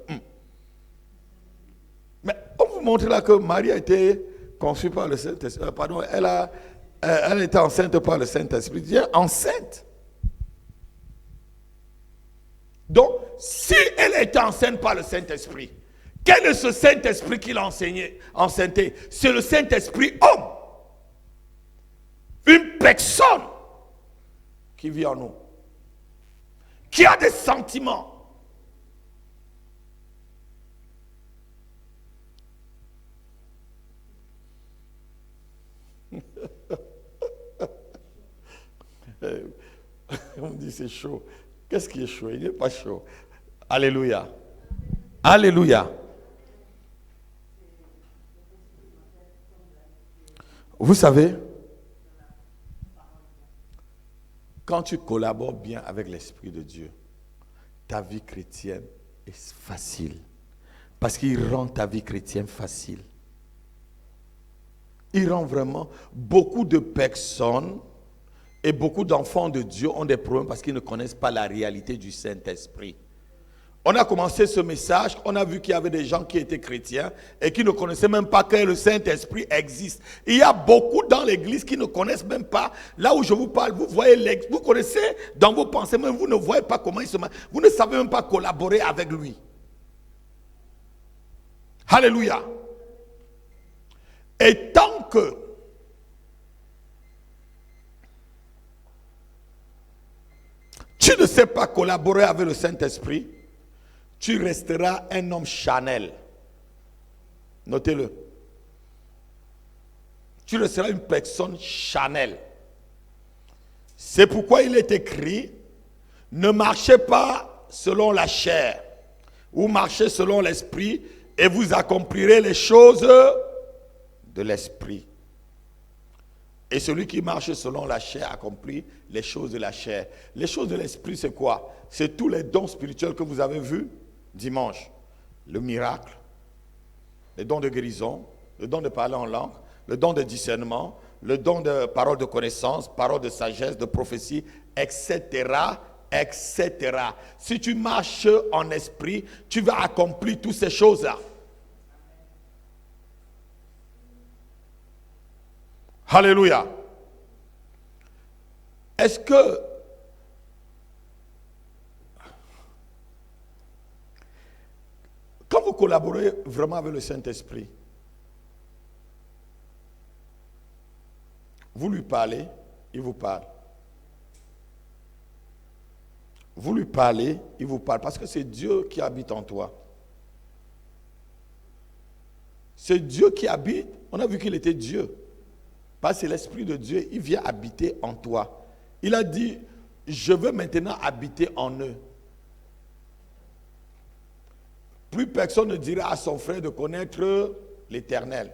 Mais on vous montre là que Marie a été conçue par le Saint-Esprit. Pardon, elle était enceinte par le Saint-Esprit. Dieu est enceinte. Donc, si elle était enceinte par le Saint-Esprit, quel est ce Saint-Esprit qui l'a enceinté? C'est le Saint-Esprit homme. Une personne qui vit en nous. Qui a des sentiments. On me dit c'est chaud. Qu'est-ce qui est chaud? Il n'est pas chaud. Alléluia. Alléluia. Vous savez, quand tu collabores bien avec l'Esprit de Dieu, ta vie chrétienne est facile. Parce qu'il rend ta vie chrétienne facile. Il rend vraiment beaucoup de personnes et beaucoup d'enfants de Dieu ont des problèmes parce qu'ils ne connaissent pas la réalité du Saint-Esprit. On a commencé ce message, on a vu qu'il y avait des gens qui étaient chrétiens et qui ne connaissaient même pas que le Saint-Esprit existe. Il y a beaucoup dans l'église qui ne connaissent même pas. Là où je vous parle, vous voyez, vous connaissez dans vos pensées, mais vous ne voyez pas comment il se marche. Vous ne savez même pas collaborer avec lui. Alléluia. Et tant que tu ne sais pas collaborer avec le Saint-Esprit, tu resteras un homme charnel. Notez-le. Tu resteras une personne charnelle. C'est pourquoi il est écrit, ne marchez pas selon la chair, ou marchez selon l'esprit, et vous accomplirez les choses de l'esprit. Et celui qui marche selon la chair accomplit les choses de la chair. Les choses de l'esprit, c'est quoi? C'est tous les dons spirituels que vous avez vus dimanche. Le miracle, les dons de guérison, le don de parler en langue, le don de discernement, le don de parole de connaissance, parole de sagesse, de prophétie, etc., etc. Si tu marches en esprit, tu vas accomplir toutes ces choses-là. Alléluia. Est-ce que quand vous collaborez vraiment avec le Saint-Esprit, vous lui parlez, il vous parle. Vous lui parlez, il vous parle, parce que c'est Dieu qui habite en toi. C'est Dieu qui habite. On a vu qu'il était Dieu. Parce que c'est l'Esprit de Dieu, il vient habiter en toi. Il a dit, je veux maintenant habiter en eux. Plus personne ne dira à son frère de connaître l'Éternel.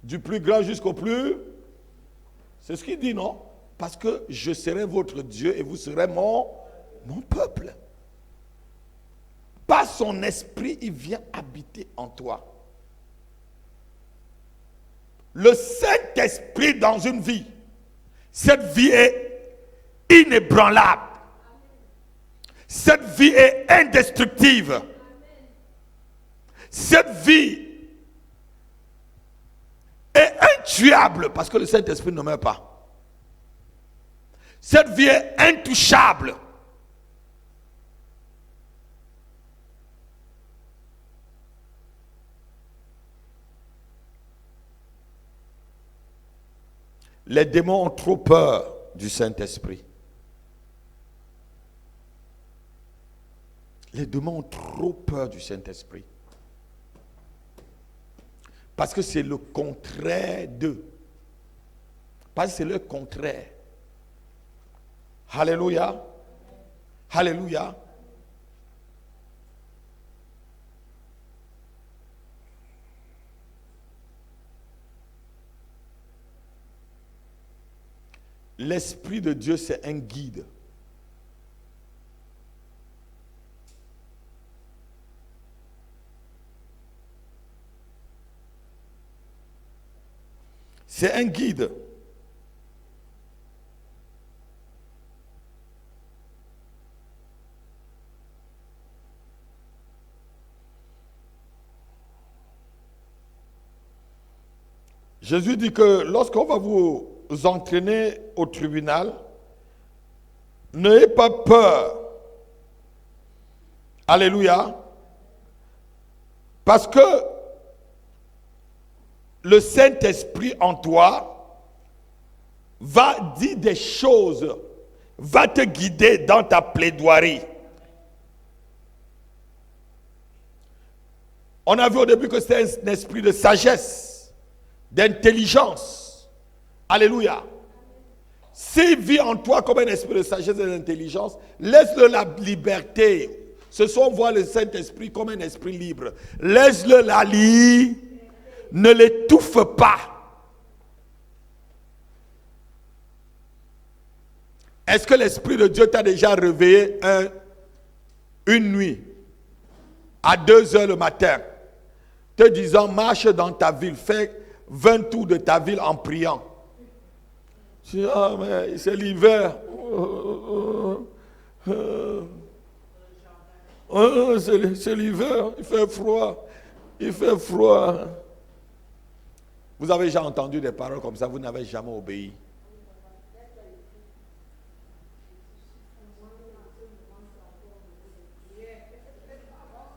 Du plus grand jusqu'au plus. C'est ce qu'il dit, non? Parce que je serai votre Dieu et vous serez mon peuple. Par son esprit, il vient habiter en toi. Le Saint-Esprit dans une vie, cette vie est inébranlable. Cette vie est indestructible. Cette vie est intuable parce que le Saint-Esprit ne meurt pas. Cette vie est intouchable. Les démons ont trop peur du Saint-Esprit. Les démons ont trop peur du Saint-Esprit. Parce que c'est le contraire d'eux. Parce que c'est le contraire. Alléluia. Alléluia. L'Esprit de Dieu, c'est un guide. C'est un guide. Jésus dit que lorsqu'on va vous entraîner au tribunal, n'ayez pas peur. Alléluia. Parce que le Saint-Esprit en toi va dire des choses, va te guider dans ta plaidoirie. On a vu au début que c'était un esprit de sagesse, d'intelligence, Alléluia. S'il vit en toi comme un esprit de sagesse et d'intelligence, laisse-le la liberté. Ce soir, on voit le Saint-Esprit comme un esprit libre. Laisse-le la liberté. Ne l'étouffe pas. Est-ce que l'Esprit de Dieu t'a déjà réveillé une nuit à 2h le matin, te disant marche dans ta ville, fais 20 tours de ta ville en priant? Tu dis, ah mais c'est l'hiver. C'est l'hiver, il fait froid. Il fait froid. Vous avez déjà entendu des paroles comme ça, vous n'avez jamais obéi.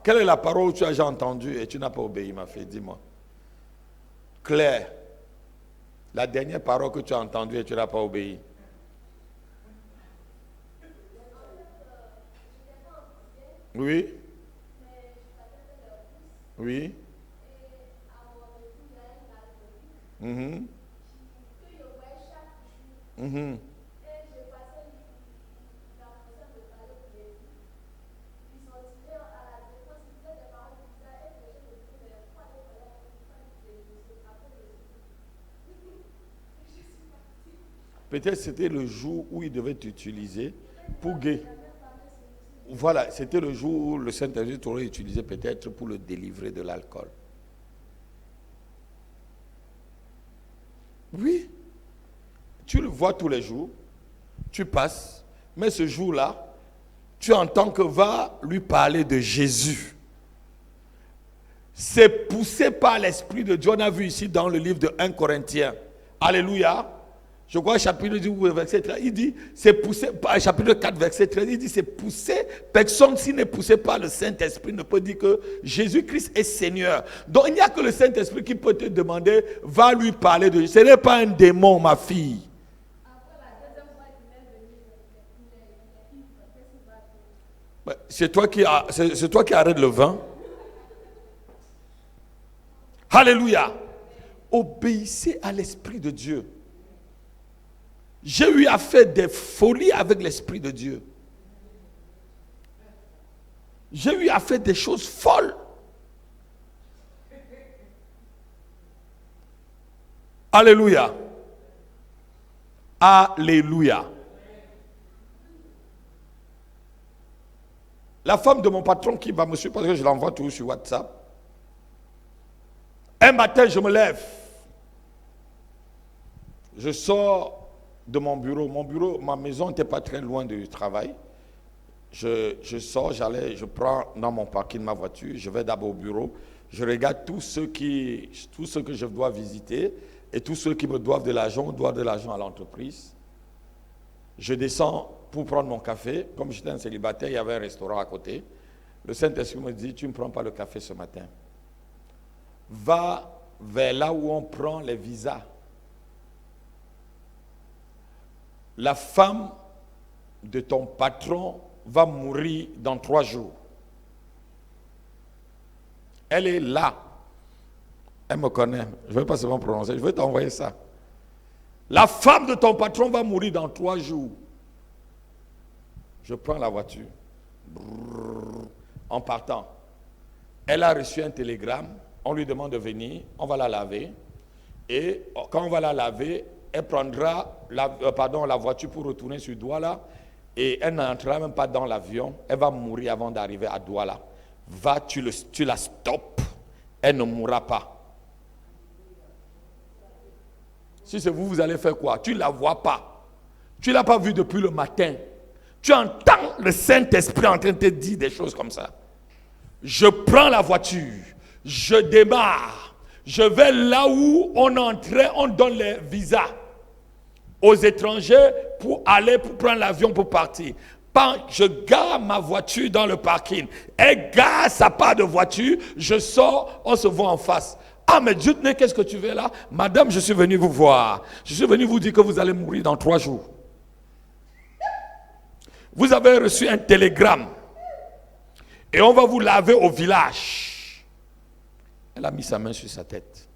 Quelle est la parole que tu as déjà entendue et tu n'as pas obéi, ma fille? Dis-moi. Claire, la dernière parole que tu as entendue et tu n'as pas obéi. Oui. Oui. Mhm. Mhm. Peut-être c'était le jour où il devait t'utiliser pour guérir. Voilà, c'était le jour où le Saint-Esprit t'aurait utilisé peut-être pour le délivrer de l'alcool. Oui. Tu le vois tous les jours, tu passes, mais ce jour-là, tu entends que va lui parler de Jésus. C'est poussé par l'Esprit de Dieu. On a vu ici dans le livre de 1 Corinthiens. Alléluia. Je crois chapitre 10, verset 13, il dit, c'est poussé, chapitre 4, verset 13, il dit, c'est poussé, personne s'il n'est poussé par le Saint-Esprit ne peut dire que Jésus-Christ est Seigneur. Donc il n'y a que le Saint-Esprit qui peut te demander, va lui parler de Jésus. Ce n'est pas un démon, ma fille. C'est toi qui arrête le vin. Alléluia. Obéissez à l'Esprit de Dieu. J'ai eu à faire des folies avec l'Esprit de Dieu. J'ai eu à faire des choses folles. Alléluia. Alléluia. La femme de mon patron qui va me suivre, parce que je l'envoie toujours sur WhatsApp. Un matin, je me lève. Je sors de mon bureau. Ma maison n'était pas très loin du travail. Je sors, je prends dans mon parking ma voiture, je vais d'abord au bureau, je regarde tous ceux que je dois visiter et tous ceux qui me doivent de l'argent, à l'entreprise. Je descends pour prendre mon café. Comme j'étais un célibataire, il y avait un restaurant à côté. Le Saint-Esprit me dit, tu ne prends pas le café ce matin. Va vers là où on prend les visas. La femme de ton patron va mourir dans 3 jours. Elle est là. Elle me connaît. Je ne vais pas seulement prononcer, je vais t'envoyer ça. La femme de ton patron va mourir dans 3 jours. Je prends la voiture. En partant. Elle a reçu un télégramme. On lui demande de venir. On va la laver. Et quand on va la laver, elle prendra la voiture pour retourner sur Douala. Et elle n'entrera même pas dans l'avion. Elle va mourir avant d'arriver à Douala. Tu la stoppes. Elle ne mourra pas. Si c'est vous, vous allez faire quoi? Tu ne la vois pas. Tu ne l'as pas vue depuis le matin. Tu entends le Saint-Esprit en train de te dire des choses comme ça. Je prends la voiture. Je démarre. Je vais là où on entrait, on donne les visas aux étrangers pour prendre l'avion pour partir. Je gare ma voiture dans le parking. Elle gare sa part de voiture. Je sors, on se voit en face. Ah, mais Dieu, qu'est-ce que tu veux là? Madame, je suis venu vous voir. Je suis venu vous dire que vous allez mourir dans 3 jours. Vous avez reçu un télégramme. Et on va vous laver au village. Elle a mis sa main sur sa tête.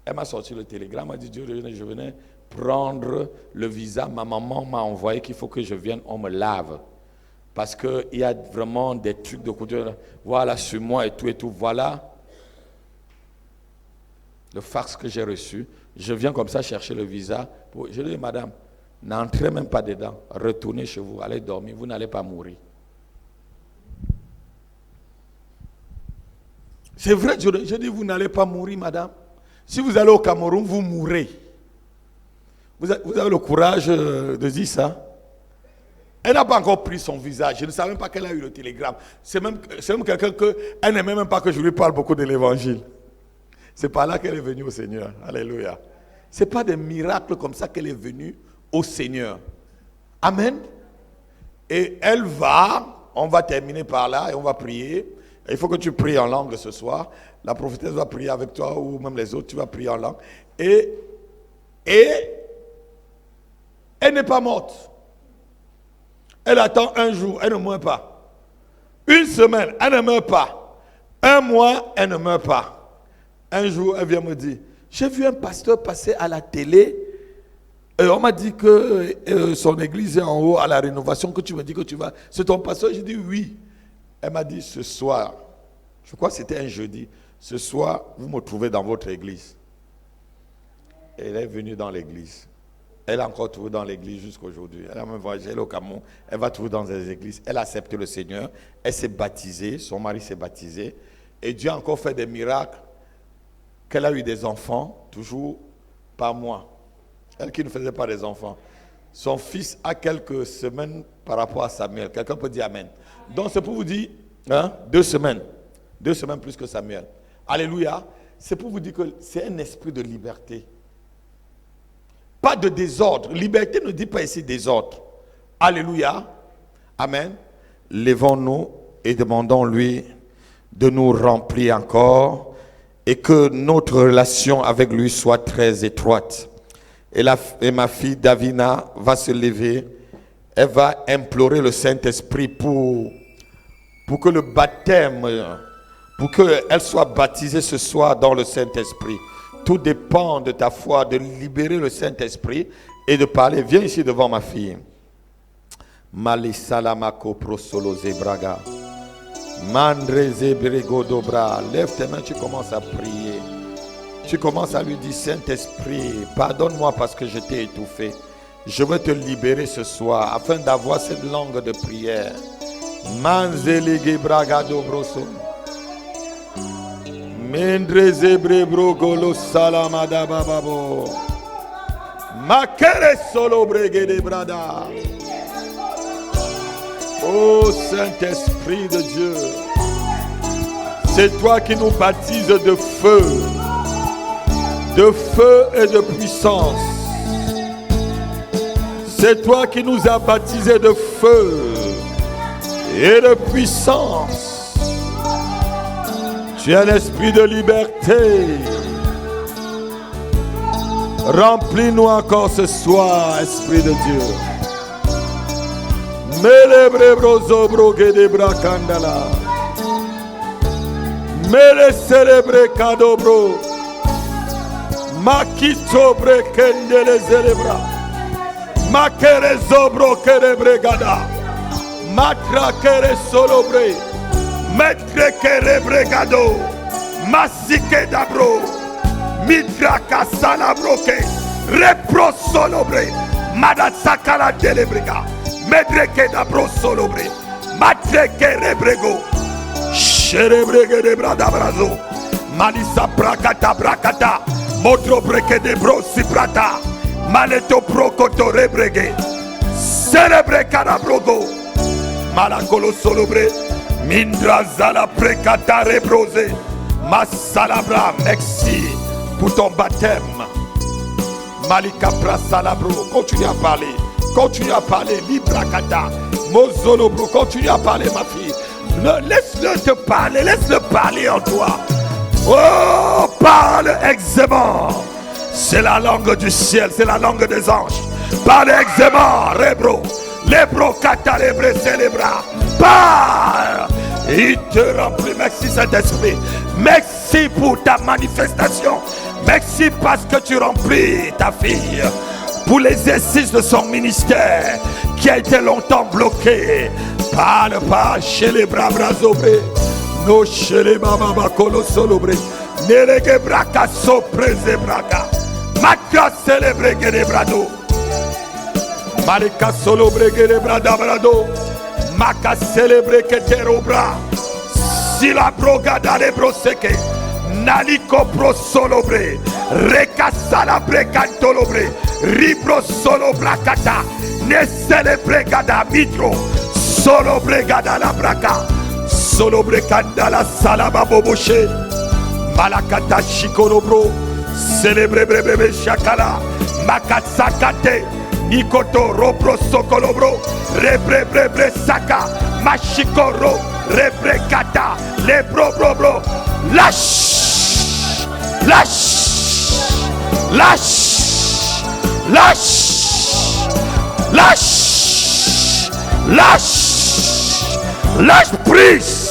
Elle m'a sorti le télégramme, elle m'a dit, Dieu, je venais prendre le visa. Ma maman m'a envoyé qu'il faut que je vienne, on me lave. Parce qu'il y a vraiment des trucs de couture. Voilà, sur moi et tout. Voilà le fax que j'ai reçu. Je viens comme ça chercher le visa. Je lui dis, madame, n'entrez même pas dedans. Retournez chez vous, allez dormir, vous n'allez pas mourir. C'est vrai, je dis, vous n'allez pas mourir, madame. Si vous allez au Cameroun, vous mourrez. Vous avez le courage de dire ça? Elle n'a pas encore pris son visage. Je ne savais même pas qu'elle a eu le télégramme. C'est même quelqu'un elle n'aimait même pas que je lui parle beaucoup de l'évangile. C'est par là qu'elle est venue au Seigneur. Alléluia. Ce n'est pas des miracles comme ça qu'elle est venue au Seigneur. Amen. Et on va terminer par là et on va prier. Et il faut que tu pries en langue ce soir. La prophétesse va prier avec toi ou même les autres, tu vas prier en langue. Et elle n'est pas morte. Elle attend un jour, elle ne meurt pas. Une semaine, elle ne meurt pas. Un mois, elle ne meurt pas. Un jour, elle vient me dire, j'ai vu un pasteur passer à la télé. Et on m'a dit que son église est en haut à la rénovation, que tu me dis que tu vas. C'est ton pasteur? J'ai dit oui. Elle m'a dit ce soir, je crois que c'était un jeudi, ce soir, vous me trouvez dans votre église. Elle est venue dans l'église. Elle a encore trouvé dans l'église jusqu'aujourd'hui. Elle a même voyagé au Cameroun. Elle va trouver dans des églises. Elle a accepté le Seigneur. Elle s'est baptisée. Son mari s'est baptisé. Et Dieu a encore fait des miracles. Qu'elle a eu des enfants, toujours par mois. Elle qui ne faisait pas des enfants. Son fils a quelques semaines par rapport à Samuel. Quelqu'un peut dire Amen. Donc c'est pour vous dire, 2 semaines. 2 semaines plus que Samuel. Alléluia. C'est pour vous dire que c'est un esprit de liberté. Pas de désordre. Liberté ne dit pas ici désordre. Alléluia. Amen. Lèvons-nous et demandons-lui de nous remplir encore et que notre relation avec lui soit très étroite. Et ma fille Davina va se lever. Elle va implorer le Saint-Esprit pour que le baptême, pour qu'elle soit baptisée ce soir dans le Saint-Esprit. Tout dépend de ta foi, de libérer le Saint-Esprit et de parler. Viens ici devant ma fille. Malisalamako prosolo zebraga. Mandre zebrego dobra. Lève tes mains, tu commences à prier. Tu commences à lui dire, Saint-Esprit, pardonne-moi parce que je t'ai étouffé. Je veux te libérer ce soir afin d'avoir cette langue de prière. Manzelege braga dobroso. Mendre zebrebro golo salamada bababo. Makere solo brege de brada. Oh Saint-Esprit de Dieu, c'est toi qui nous baptises de feu et de puissance. C'est toi qui nous as baptisés de feu et de puissance. Tu es l'esprit de liberté. Remplis-nous encore ce soir, Esprit de Dieu. Melebre brozo broge de bracandala. Mele celebre cadobro. Makito brekendele zelebra. Makere zobro kere bregada. Matra kere solobre. Metre kere bregado. Masike dabro. Mitra kasala broke. Repro solobre. Madatsakala delebrega. Medreke dabro solobre. Matre kere brego. Sherebrege de brada brazo. Malisa brakata brakata. Motro breke de bro si brata. Maleto prokoto rebrege. Cerebre carabrogo. Malakolo solobre. Mindra zala prekata rebrose. Masalabra. Merci pour ton baptême. Malika prasalabro. Continue à parler. Continue à parler. Librakata. Mozolobro. Continue à parler, ma fille. Laisse-le te parler. Laisse-le parler en toi. Oh, parle aisément. C'est la langue du ciel, c'est la langue des anges. Parle aisément, rebro. Lebro kata lebre célébra. Parle. Il te remplit. Merci Saint-Esprit. Merci pour ta manifestation. Merci parce que tu remplis ta fille pour l'exercice de son ministère qui a été longtemps bloqué. Parle pas chez les bras obrés. No chez les baba colosolobré. Nerege braka sopreze braka. Matra celebre gere brado. Marika solobre gere brada brado. Maka celebre que terobra. Si la brogada de broseke. Naliko pro solobre. Recasala brecantolobre. Ribro solobre kata. Ne celebre gada mitro. Solobre gada la braca. Solobre kanda la salaba boboche. Malakata shikorobro. Celebre brebe shakala. Makatsakate. Nikoto robro sokolobro. Rebre brebre saka. Mashikoro. Rebre kata. Lebro bro. Lâche. Lâche. Lâche. Lâche. Lâche. Lâche. Lâche prise.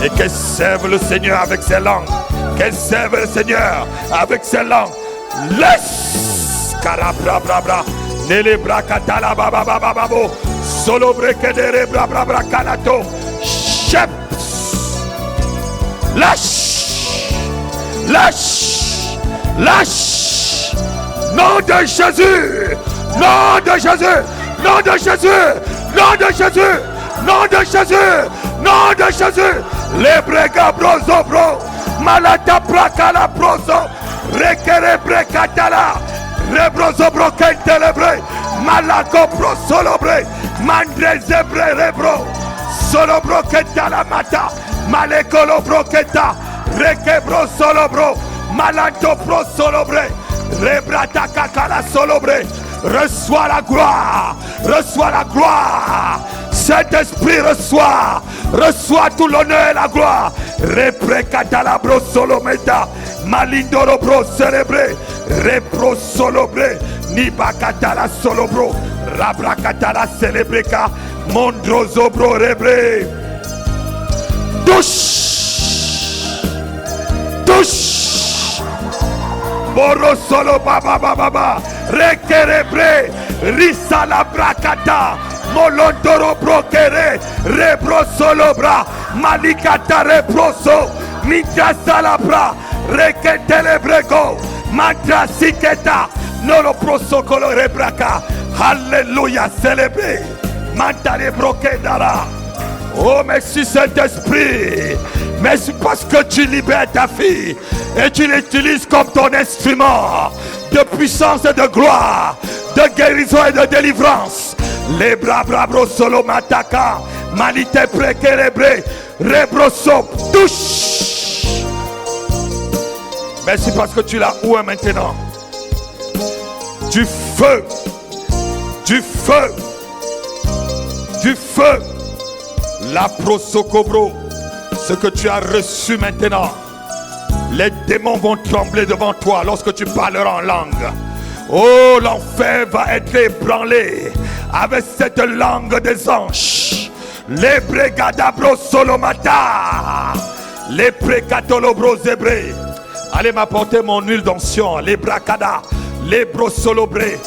Et qu'elle serve le Seigneur avec ses langues. Qu'elle serve le Seigneur avec ses langues. Laisse. Carabra bra bra. Nele bra katala baba baba babo. Solo brekedere bra bra bra kanato. Chep. Lâche. Lâche. Lâche. Nom de Jésus. Nom de Jésus. Nom de Jésus. Nom de Jésus. Nom de Jésus. Nom de Jésus. Les brega brozo bro. Malata prakala brozo. Rekere brekatala. Rebrozo bro kentelebre. Malako bro solobre. Mandre zebre rebro. Solobro ketala mata. Malekolo bro keta. Rekebro solobro. Malanto bro solobre. Rebrata kakala solobre. Reçois la gloire. Reçois la gloire. Saint-Esprit reçoit. Reçois tout l'honneur et la gloire. Reprecatala bro solometa. Malindoro bro célébré. Repro solobre. Nibakatala solobro. Rabracatala célébreka. Mondrozo bro rebre. Touche. Touche. Boro solo baba baba. Rekerebre. Risala bracata. Molondoro brokere. Rebro solo bra. Malikata reproso. Mitra salabra. Reketelebrego. Mantra siketa. Nolo prosokolo rebraka. Alléluia. Célébré. Mantale brokedara. Oh, merci Saint-Esprit. Merci parce que tu libères ta fille et tu l'utilises comme ton instrument de puissance et de gloire, de guérison et de délivrance. Les bras bro solo mataka. Malite prekerebre. Rebroso touche. Merci parce que tu l'as où maintenant. Du feu. Du feu. Du feu. La prosokobro. Ce que tu as reçu maintenant. Les démons vont trembler devant toi lorsque tu parleras en langue. Oh, l'enfer va être ébranlé avec cette langue des anges. Les bregadabro solomata. Les precatolobro zébré. Allez m'apporter mon huile d'onction. Les bracada. Les brosolobré.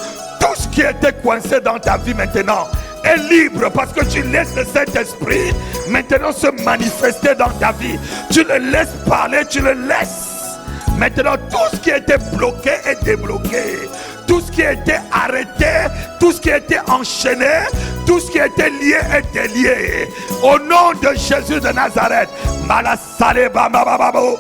Tout ce qui était coincé dans ta vie maintenant est libre parce que tu laisses le Saint-Esprit maintenant se manifester dans ta vie. Tu le laisses parler, tu le laisses. Maintenant, tout ce qui était bloqué est débloqué. Tout ce qui était arrêté, tout ce qui était enchaîné, tout ce qui était lié est délié. Au nom de Jésus de Nazareth, Malasale Bamababo,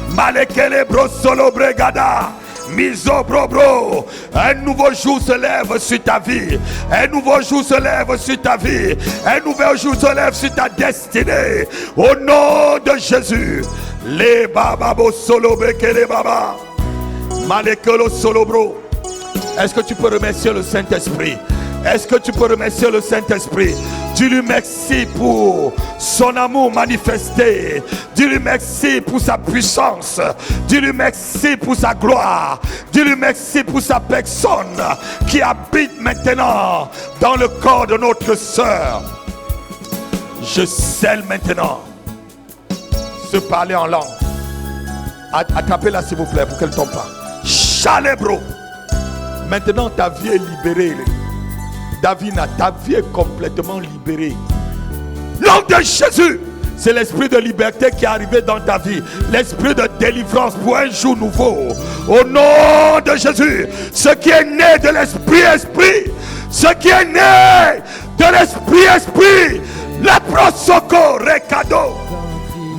Malekele Brosolo Bregada. Miso bro. Un nouveau jour se lève sur ta vie. Un nouveau jour se lève sur ta vie. Un nouveau jour se lève sur ta destinée. Au nom de Jésus. Les bababo solo bekele baba. Malekelo solo bro. Est-ce que tu peux remercier le Saint-Esprit? Est-ce que tu peux remercier le Saint-Esprit? Dis-lui merci pour son amour manifesté. Dis-lui merci pour sa puissance. Dis-lui merci pour sa gloire. Dis-lui merci pour sa personne qui habite maintenant dans le corps de notre sœur. Je scelle maintenant se parler en langue. Attrapez-la s'il vous plaît pour qu'elle ne tombe pas. Chalebro. Maintenant ta vie est libérée. Davina, ta vie est complètement libérée. Nom de Jésus. C'est l'esprit de liberté qui est arrivé dans ta vie. L'esprit de délivrance pour un jour nouveau. Au nom de Jésus. Ce qui est né de l'esprit, esprit. Ce qui est né de l'esprit, esprit. La prosoko recado.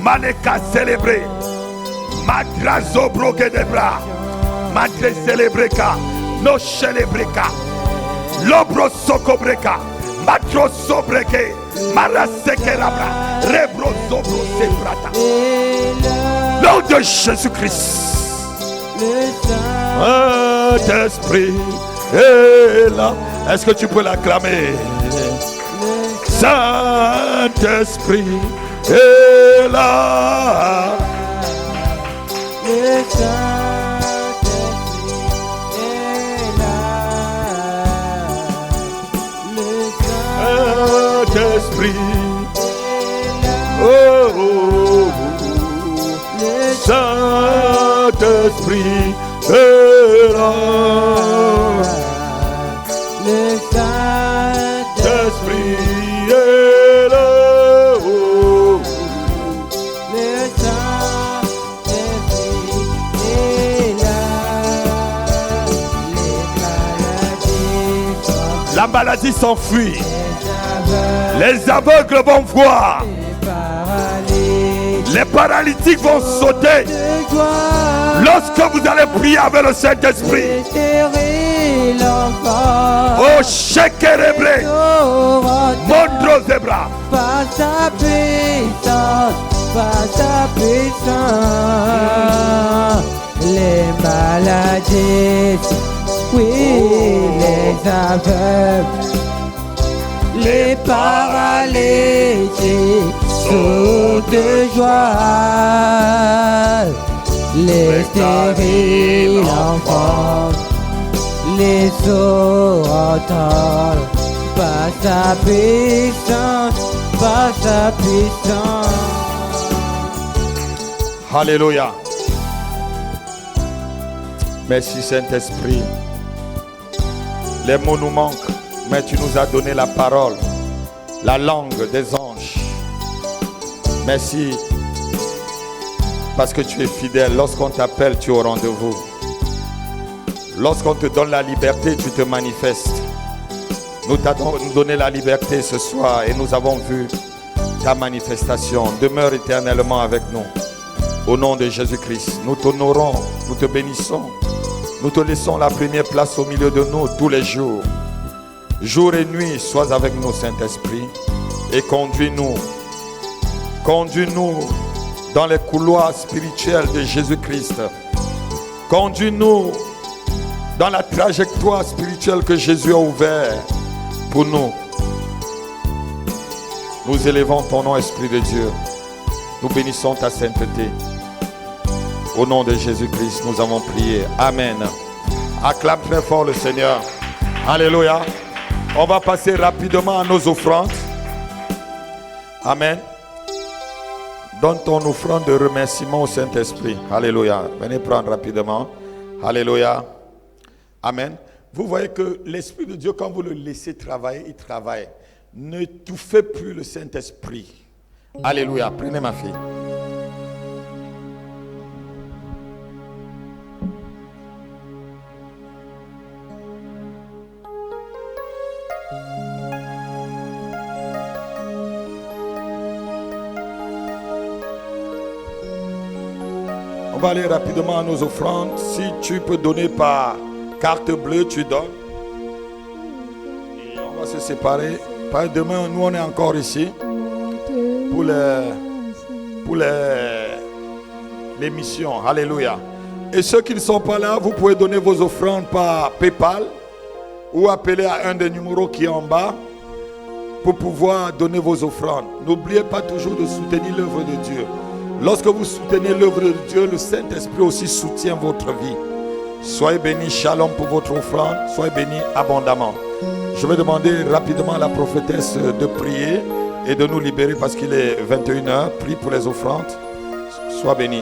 Maneka célébré. Madrazo brogue de bras. Madre célébreka. No célébreka. Lobro soko breka. Matro sobreke. Maraseke labra. Rebro sobro sebrata. Nom de Jésus-Christ. Saint-Esprit est là. Est-ce que tu peux l'acclamer? Saint-Esprit est là. Le Saint-Esprit est là. Le Saint-Esprit. Oh, oh, oh. Le Saint-Esprit est là. Le Saint-Esprit est là. Oh. Le Saint-Esprit est là. La maladie s'enfuit. Les Les aveugles vont voir. paralytiques Les paralytiques vont sauter. de joie. Lorsque vous allez prier avec le Saint-Esprit. Espérer l'enfant. Oh, Shekerebre. Mondro zebra. Par sa puissance, par sa puissance, les maladies, oui, les aveugles, les paralytiques sautent de joie, les stériles enfants, les sourds entendent. Par sa puissance, par sa puissance. Alléluia. Merci Saint-Esprit. Les mots nous manquent, mais tu nous as donné la parole, la langue des anges. Merci parce que tu es fidèle. Lorsqu'on t'appelle, tu es au rendez-vous. Lorsqu'on te donne la liberté, tu te manifestes. Nous t'avons donné la liberté ce soir et nous avons vu ta manifestation. Demeure éternellement avec nous. Au nom de Jésus-Christ, nous t'honorons, nous te bénissons. Nous te laissons la première place au milieu de nous tous les jours. Jour et nuit, sois avec nous, Saint-Esprit, et conduis-nous. Conduis-nous dans les couloirs spirituels de Jésus-Christ. Conduis-nous dans la trajectoire spirituelle que Jésus a ouverte pour nous. Nous élevons ton nom, Esprit de Dieu. Nous bénissons ta sainteté. Au nom de Jésus-Christ, nous avons prié. Amen. Acclame très fort le Seigneur. Alléluia. On va passer rapidement à nos offrandes. Amen. Donne ton offrande de remerciement au Saint-Esprit. Alléluia. Venez prendre rapidement. Alléluia. Amen. Vous voyez que l'Esprit de Dieu, quand vous le laissez travailler, il travaille. Ne touffez plus le Saint-Esprit. Alléluia. Prenez ma fille. On va aller rapidement à nos offrandes. Si tu peux donner par carte bleue, tu donnes. Et on va se séparer. Demain, nous on est encore ici pour les missions. Alléluia. Et ceux qui ne sont pas là, vous pouvez donner vos offrandes par PayPal ou appeler à un des numéros qui est en bas pour pouvoir donner vos offrandes. N'oubliez pas toujours de soutenir l'œuvre de Dieu. Lorsque vous soutenez l'œuvre de Dieu, le Saint-Esprit aussi soutient votre vie. Soyez bénis, shalom pour votre offrande. Soyez bénis abondamment. Je vais demander rapidement à la prophétesse de prier et de nous libérer parce qu'il est 21h. Prie pour les offrandes. Sois béni.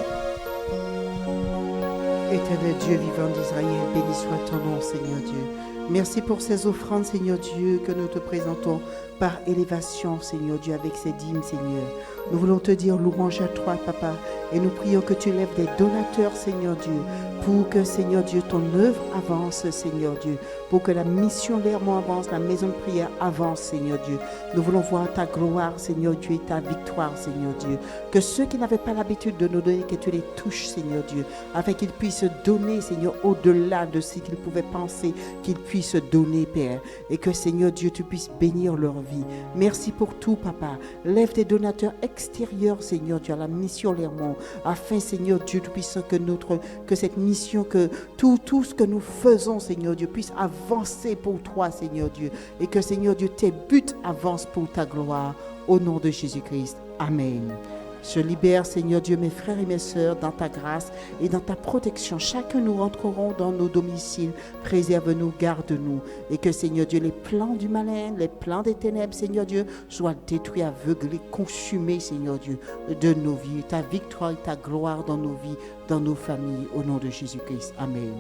Éternel Dieu vivant d'Israël, béni soit ton nom, Seigneur Dieu. Merci pour ces offrandes, Seigneur Dieu, que nous te présentons par élévation, Seigneur Dieu, avec ces dîmes, Seigneur. Nous voulons te dire louange à toi, Papa, et nous prions que tu lèves des donateurs, Seigneur Dieu, pour que, Seigneur Dieu, ton œuvre avance, Seigneur Dieu, pour que la mission Lermont avance, la maison de prière avance, Seigneur Dieu. Nous voulons voir ta gloire, Seigneur Dieu, et ta victoire, Seigneur Dieu. Que ceux qui n'avaient pas l'habitude de nous donner, que tu les touches, Seigneur Dieu, afin qu'ils puissent donner, Seigneur, au-delà de ce qu'ils pouvaient penser, qu'ils puissent donner, Père, et que, Seigneur Dieu, tu puisses bénir leur vie. Merci pour tout, Papa. Lève des donateurs extérieurs, Seigneur Dieu, à la mission Lermont, afin, Seigneur Dieu Tout-Puissant, que cette mission, que tout ce que nous faisons, Seigneur Dieu, puisse avancer pour toi, Seigneur Dieu, et que, Seigneur Dieu, tes buts avancent pour ta gloire, au nom de Jésus-Christ. Amen. Je libère, Seigneur Dieu, mes frères et mes sœurs, dans ta grâce et dans ta protection. Chacun nous rentrerons dans nos domiciles. Préserve-nous, garde-nous. Et que, Seigneur Dieu, les plans du malin, les plans des ténèbres, Seigneur Dieu, soient détruits, aveuglés, consumés, Seigneur Dieu, de nos vies. Ta victoire et ta gloire dans nos vies, dans nos familles, au nom de Jésus-Christ. Amen.